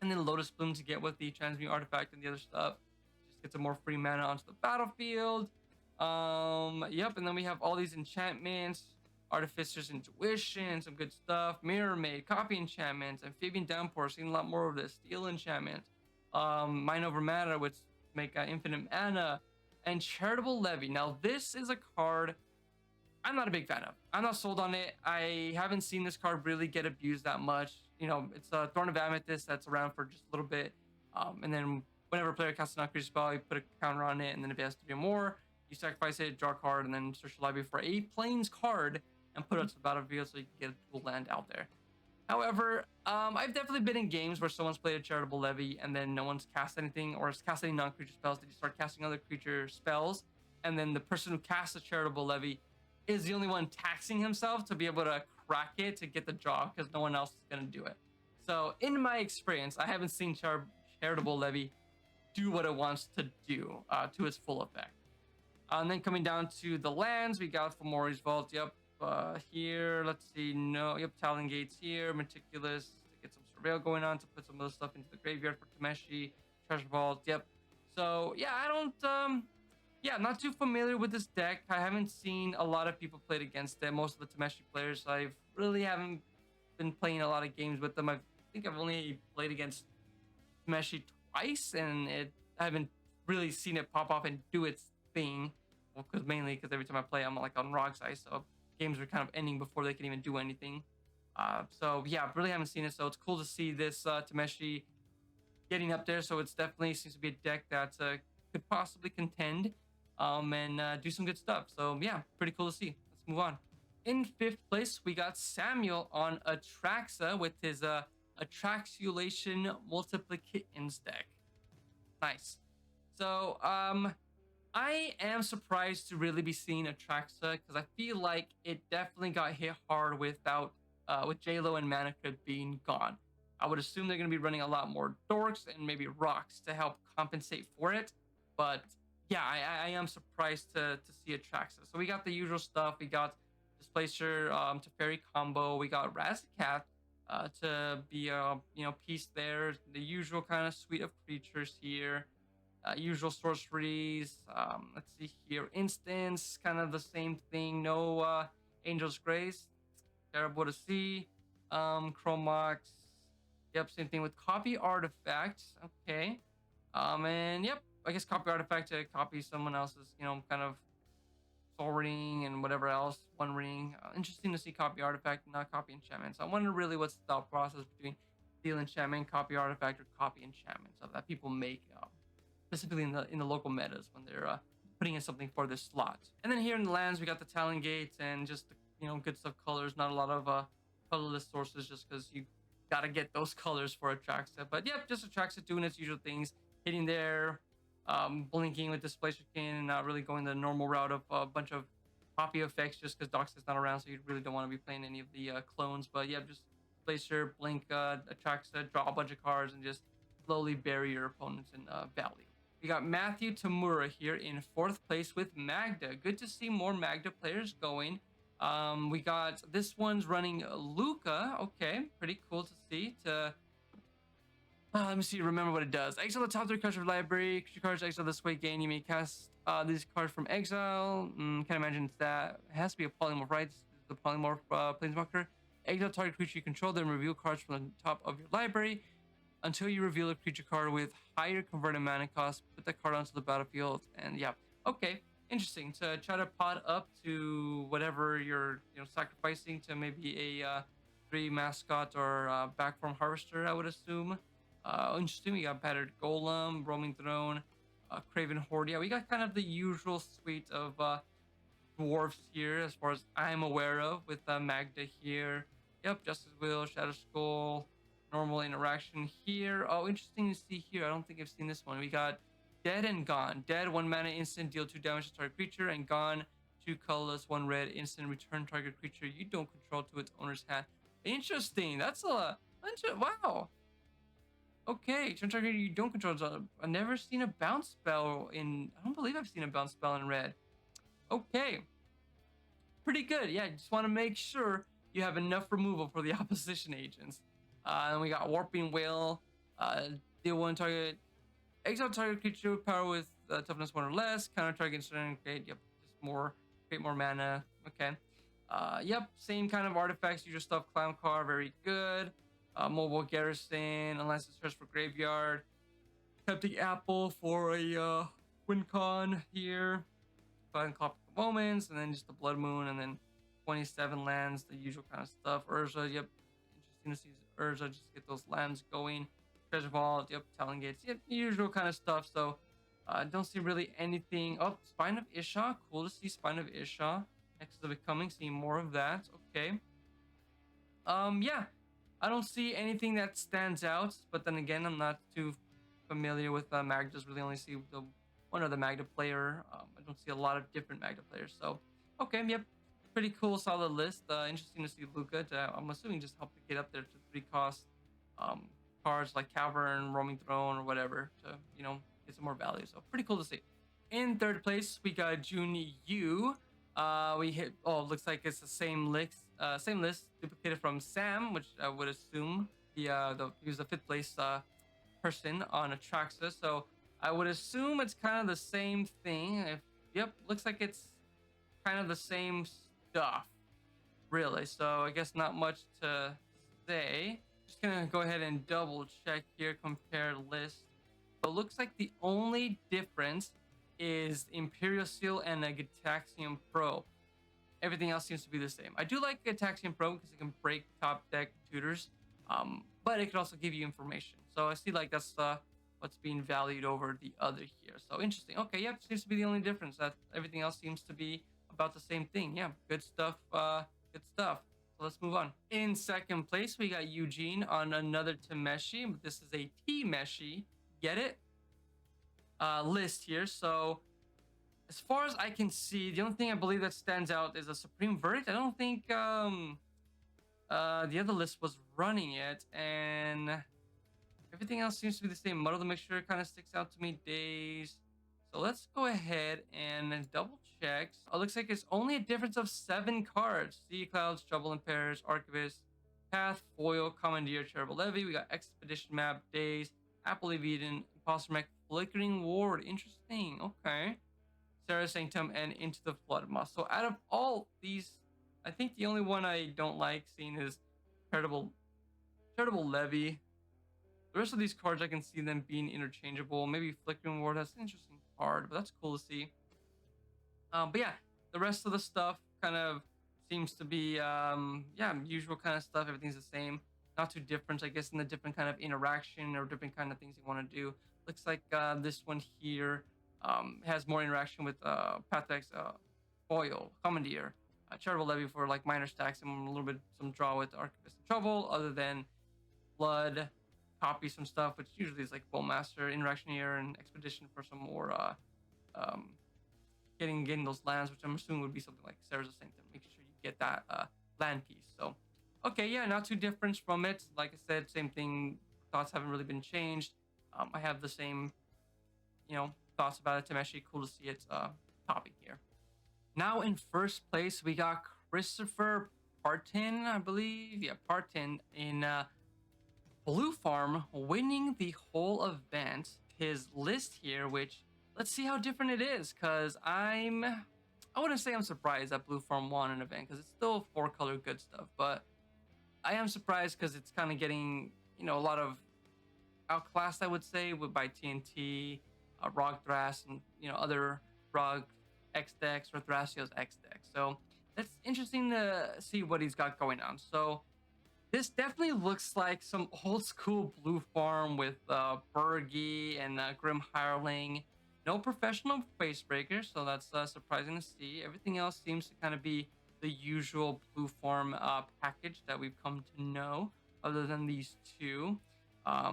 [SPEAKER 1] And then Lotus Bloom to get with the Transmute Artifact and the other stuff. Just get some more free mana onto the battlefield. Yep, and then we have all these enchantments. Artificer's Intuition, some good stuff. Mirror Maid, Copy Enchantments, Amphibian Downpour, seeing a lot more of this. Steel Enchantment, Mind Over Matter, which make infinite mana, and Charitable Levy. Now, this is a card I'm not a big fan of. I'm not sold on it. I haven't seen this card really get abused that much. It's a Thorn of Amethyst that's around for just a little bit. And then whenever a player casts a non-creature spell, you put a counter on it, and then if it has to do more, you sacrifice it, draw a card, and then search the library for a Plains card and put it to the battlefield so you can get a dual land out there. However, I've definitely been in games where someone's played a Charitable Levy and then no one's cast anything or has cast any non-creature spells. They just start casting other creature spells, and then the person who casts a Charitable Levy is the only one taxing himself to be able to crack it to get the draw because no one else is going to do it. So in my experience, I haven't seen Charitable Levy do what it wants to do to its full effect. And then coming down to the lands, we got Fomori's Vault. Yep. Here, let's see. No, yep. Talon Gates here. Meticulous to get some surveil going on to put some of the stuff into the graveyard for Tameshi. Treasure Vault. Yep. So yeah, I don't yeah, not too familiar with this deck. I haven't seen a lot of people played against it. Most of the Tameshi players, I've really haven't been playing a lot of games with them. I think I've only played against Tameshi twice, and I haven't really seen it pop off and do its thing. Well, because mainly because every time I play, I'm like on rock side, so games are kind of ending before they can even do anything. So yeah, really haven't seen it. So it's cool to see this Tameshi getting up there. So it's definitely seems to be a deck that could possibly contend and do some good stuff. So yeah, pretty cool to see. Let's move on. In fifth place, we got Samuel on Atraxa with his Atraxulation Multiplicitans deck. Nice. So I am surprised to really be seeing Atraxa because I feel like it definitely got hit hard with JLo and Mana Crypt being gone. I would assume they're going to be running a lot more dorks and maybe rocks to help compensate for it. But yeah, I am surprised to see Atraxa. So we got the usual stuff. We got Displacer to Fairy combo. We got Razzacat to be a piece there. The usual kind of suite of creatures here. Usual sorceries. Let's see here. Instance, kind of the same thing. No Angel's Grace. Terrible to see. Chromox. Yep, same thing with copy artifact. Okay. And yep, I guess copy artifact to copy someone else's, kind of soul ring and whatever else. One ring. Interesting to see copy artifact, not copy enchantment. So I wonder really what's the thought process between steal enchantment, copy artifact, or copy enchantment, so that people make specifically in the local metas when they're putting in something for this slot. And then here in the lands, we got the Talon Gates and just the, good stuff colors. Not a lot of colorless sources, just because you gotta get those colors for Atraxa. But yep, just Atraxa doing its usual things, hitting there, blinking with Displacer King, and not really going the normal route of a bunch of copy effects just because Dox is not around, so you really don't want to be playing any of the clones. But yeah, just Displacer, blink, Atraxa, draw a bunch of cards, and just slowly bury your opponents in value. We got Matthew Tamura here in fourth place with Magda. Good to see more Magda players going. We got this one's running Luca. Okay, pretty cool to see. Let me see. Remember what it does. Exile the top 3 cards of your library. Creature cards exile this way. Gain. You may cast these cards from exile. Can't imagine it's that. It has to be a polymorph, right? This is the polymorph planeswalker. Exile target creature you control. Then reveal cards from the top of your library until you reveal a creature card with higher converted mana cost. Put that card onto the battlefield, and yeah, okay, interesting. To try to pot up to whatever you're sacrificing to maybe a 3 mascot or backform harvester, I would assume. Interesting. We got battered golem, roaming throne, craven horde. Yeah, we got kind of the usual suite of dwarves here, as far as I'm aware of, with Magda here. Yep, Justice Will, Shadow Skull. Normal interaction here. Oh, interesting to see here. I don't think I've seen this one. We got Dead and Gone. Dead, 1 mana instant, deal 2 damage to target creature, and Gone, 2 colorless, 1 red instant, return target creature you don't control to its owner's hand. Interesting. That's wow. Okay, turn target you don't control. I've never seen a bounce spell in. I don't believe I've seen a bounce spell in red. Okay, pretty good. Yeah, just want to make sure you have enough removal for the opposition agents. And we got Warping Whale, deal 1 target, exile target creature with power with toughness 1 or less, counter target certain create, yep, just create more mana. Okay. Yep, same kind of artifacts, usual stuff, Clown Car, very good. Mobile Garrison, unless it's search for Graveyard. Tempting Apple for a Win Con here. Find Clock Moments, and then just the Blood Moon, and then 27 lands, the usual kind of stuff. Urza, yep, interesting to see Urza just get those lands going. Treasure Vault, yep, Talon Gates, yep, usual kind of stuff. So don't see really anything. Oh, Spine of Isha, cool to see Spine of Isha. Next is becoming, seeing more of that. Okay. Yeah, I don't see anything that stands out, but then again, I'm not too familiar with Magda's. Really only see the one other Magda player. I don't see a lot of different Magda players. So okay, yep, pretty cool, solid list. Interesting to see Luca. I'm assuming just help the kid up there to 3 cost cards like Cavern, Roaming Throne, or whatever to get some more value. So pretty cool to see. In third place, we got Jun Yu. We hit. Oh, looks like it's the same list. Same list duplicated from Sam, which I would assume he was the 5th place person on Atraxa. So I would assume it's kind of the same thing. If Yep, looks like it's kind of the same stuff, really. So I guess not much to say. Just gonna go ahead and double check here, compare list. So it looks like the only difference is Imperial Seal and a Gataxium Probe. Everything else seems to be the same. I do like Gataxium Probe because it can break top deck tutors, but it could also give you information. So I see like that's what's being valued over the other here. So interesting. Okay, yep, seems to be the only difference. That everything else seems to be about the same thing. Yeah, good stuff. Good stuff. So let's move on. In second place, we got Eugene on another Tameshi, but this is a T-Meshi. Get it? List here. So as far as I can see, the only thing I believe that stands out is a Supreme Verdict. I don't think the other list was running it, and everything else seems to be the same. Muddle the Mixture kind of sticks out to me. Days. So let's go ahead and double check. Oh, looks like it's only a difference of 7 cards. Sea Clouds, Trouble in Pairs, Archivist, Path, Foil, Commandeer, Terrible Levy. We got Expedition Map, Days, Apple of Eden, Imposter Mech, Flickering Ward. Interesting. Okay. Sarah Sanctum, and Into the Flood Moss. So out of all these, I think the only one I don't like seeing is Charitable Levy. The rest of these cards, I can see them being interchangeable. Maybe Flickering Ward, that's an interesting card, but that's cool to see. But yeah, the rest of the stuff kind of seems to be, yeah, usual kind of stuff. Everything's the same. Not too different, I guess, in the different kind of interaction or different kind of things you want to do. Looks like this one here has more interaction with Pathex, Foil, Commandeer, Charitable Levy for like minor stacks and a little bit some draw with Archivist and Trouble, other than Blood, copy some stuff, which usually is like Bowmaster, Interaction here, and Expedition for some more um, getting those lands, which I'm assuming would be something like Sarah's Sanctum. Make sure you get that land piece. So, okay, yeah, not too different from it. Like I said, same thing. Thoughts haven't really been changed. I have the same, thoughts about it. Tameshi, cool to see it topping here. Now in first place, we got Christopher Partin, I believe. Yeah, Partin in Blue Farm, winning the whole event. His list here, which let's see how different it is, because I wouldn't say I'm surprised that Blue Farm won an event, because it's still 4-color good stuff, but I am surprised because it's kind of getting, a lot of outclassed, I would say, by TNT, Rog Thras, and, other Rog X decks or Thrasios X decks. So that's interesting to see what he's got going on. So this definitely looks like some old school Blue Farm with Bergie and Grim Hireling. No professional face breaker, so that's surprising to see. Everything else seems to kind of be the usual Blue Farm package that we've come to know, other than these two.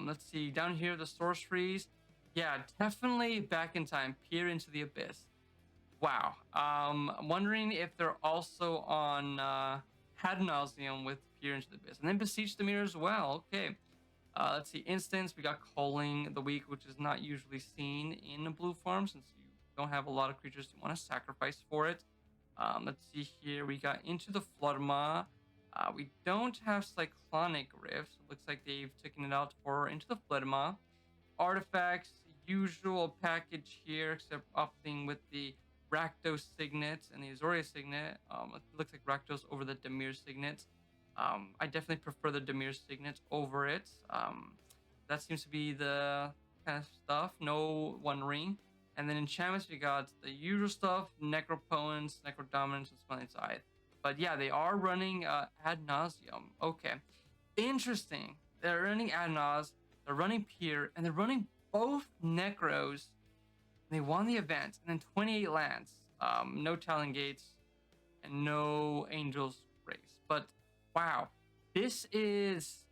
[SPEAKER 1] Let's see, down here, the sorceries. Yeah, definitely back in time. Peer into the Abyss. Wow. I'm wondering if they're also on Ad Nauseum with Peer into the Abyss. And then Besiege the Mirror as well. Okay. Let's see. Instance, we got Culling the Weak, which is not usually seen in a Blue Farm since you don't have a lot of creatures you want to sacrifice for it. Let's see here. We got Into the Floodmaw. We don't have Cyclonic Rifts. It looks like they've taken it out for Into the Floodmaw. Artifacts, usual package here, except opting with the Rakdos Signet and the Azoria Signet. It looks like Rakdos over the Dimir Signet. I definitely prefer the Dimir Signet over it. That seems to be the kind of stuff. No One Ring. And then enchantments, we got the usual stuff: Necropotence, Necrodominance, and Smiling Tide. But yeah, they are running Ad Nauseum. Okay. Interesting. They're running Ad Naus, they're running Peer, and they're running both Necros. They won the event, and then 28 lands. No Talon Gates, and no Angel's Race. But wow, this is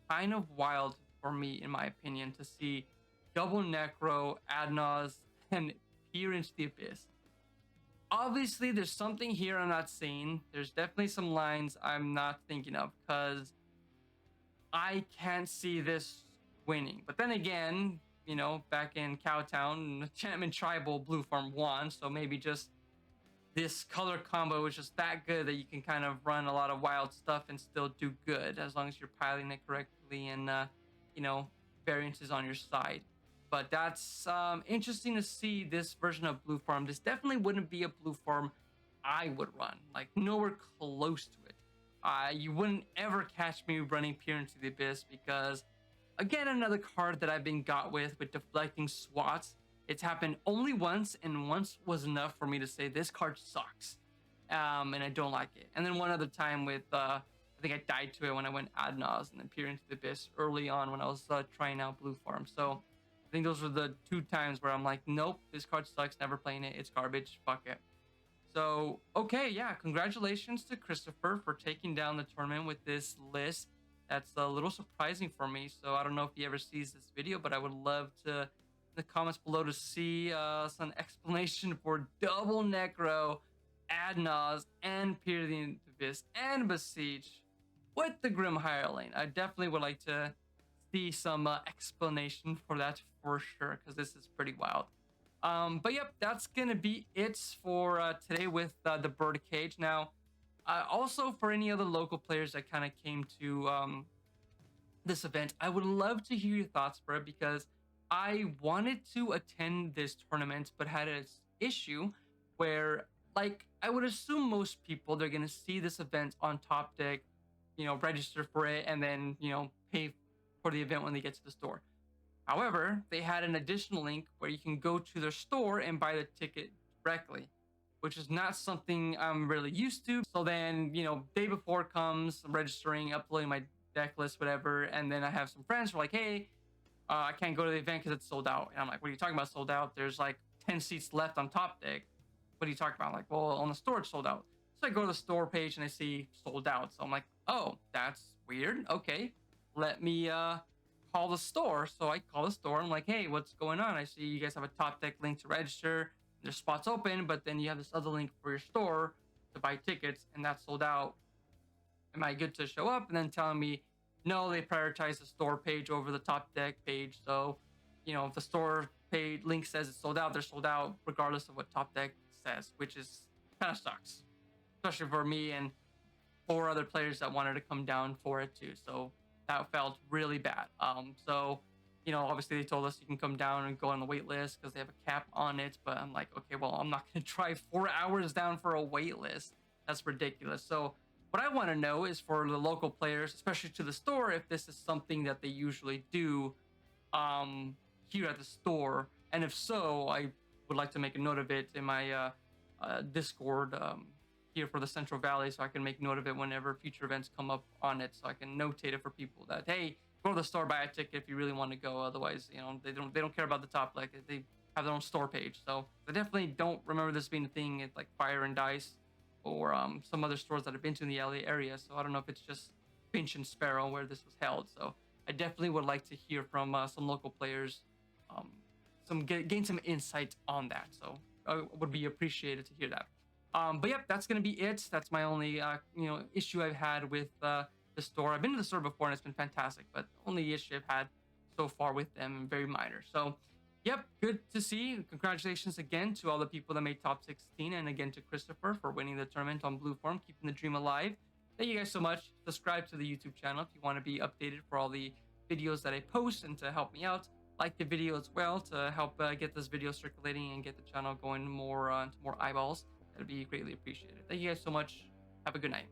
[SPEAKER 1] kind of wild for me, in my opinion, to see double Necro, Ad Naus, and Peer into the Abyss. Obviously, there's something here I'm not seeing. There's definitely some lines I'm not thinking of, because I can't see this winning. But then again, back in Cowtown, Enchantment Tribal Blue Farm won, so maybe just this color combo is just that good that you can kind of run a lot of wild stuff and still do good, as long as you're piling it correctly and, variance is on your side. But that's interesting to see this version of Blue Farm. This definitely wouldn't be a Blue Farm I would run, like nowhere close to it. You wouldn't ever catch me running Peer into the Abyss because, again, another card that I've been got with deflecting swats. It's happened only once, and once was enough for me to say this card sucks, and I don't like it. And then one other time with, I think I died to it when I went ad nauseam and then Peer into the Abyss early on when I was trying out Blue Farm. So I think those were the 2 times where I'm like, nope, this card sucks, never playing it, it's garbage, fuck it. So, okay, yeah, congratulations to Christopher for taking down the tournament with this list. That's a little surprising for me, so I don't know if he ever sees this video, but I would love to, in the comments below, to see some explanation for double Necro, Adnaz, and Peer the Abyss, and Besiege with the Grim Hireling. I definitely would like to see some explanation for that for sure, because this is pretty wild. But yep, that's gonna be it for today with the Birdcage. Now, also for any other local players that kind of came to this event, I would love to hear your thoughts for it, because I wanted to attend this tournament but had an issue where, like, I would assume most people, they're gonna see this event on Top Deck, register for it, and then pay for the event when they get to the store. However, they had an additional link where you can go to their store and buy the ticket directly, which is not something I'm really used to. So then, day before comes, I'm registering, uploading my deck list, whatever. And then I have some friends who are like, hey, I can't go to the event because it's sold out. And I'm like, what are you talking about sold out? There's like 10 seats left on Top Deck. What are you talking about? I'm like, well, on the store, it's sold out. So I go to the store page and I see sold out. So I'm like, oh, that's weird. Okay, let me call the store. So I call the store. I'm like, hey, what's going on? I see you guys have a Top Deck link to register. There's spots open, but then you have this other link for your store to buy tickets, and that's sold out. Am I good to show up? And then telling me, no, they prioritize the store page over the Top Deck page. So, if the store page link says it's sold out, they're sold out regardless of what Top Deck says, which is kind of sucks, especially for me and 4 other players that wanted to come down for it too. So that felt really bad. So, obviously they told us you can come down and go on the wait list because they have a cap on it. But I'm like, okay, well, I'm not going to drive 4 hours down for a wait list. That's ridiculous. So what I want to know is for the local players, especially to the store, if this is something that they usually do here at the store. And if so, I would like to make a note of it in my Discord here for the Central Valley, so I can make note of it whenever future events come up on it, so I can notate it for people that, hey, go to the store, buy a ticket if you really want to go. Otherwise, they don't care about the top, like they have their own store page. So I definitely don't remember this being a thing at like Fire and Dice or some other stores that I've been to in the LA area. So I don't know if it's just Finch and Sparrow where this was held. So I definitely would like to hear from some local players, gain some insight on that. So I would be appreciated to hear that. But yep, that's gonna be it. That's my only issue I've had with the store. I've been to the store before and it's been fantastic, but the only issue I've had so far with them, very minor. So yep, good to see. Congratulations again to all the people that made top 16, and again to Christopher for winning the tournament on Blue Form, keeping the dream alive. Thank you guys so much. Subscribe to the YouTube channel if you want to be updated for all the videos that I post, and to help me out, like the video as well to help get this video circulating and get the channel going more into more eyeballs. That'd be greatly appreciated. Thank you guys so much. Have a good night.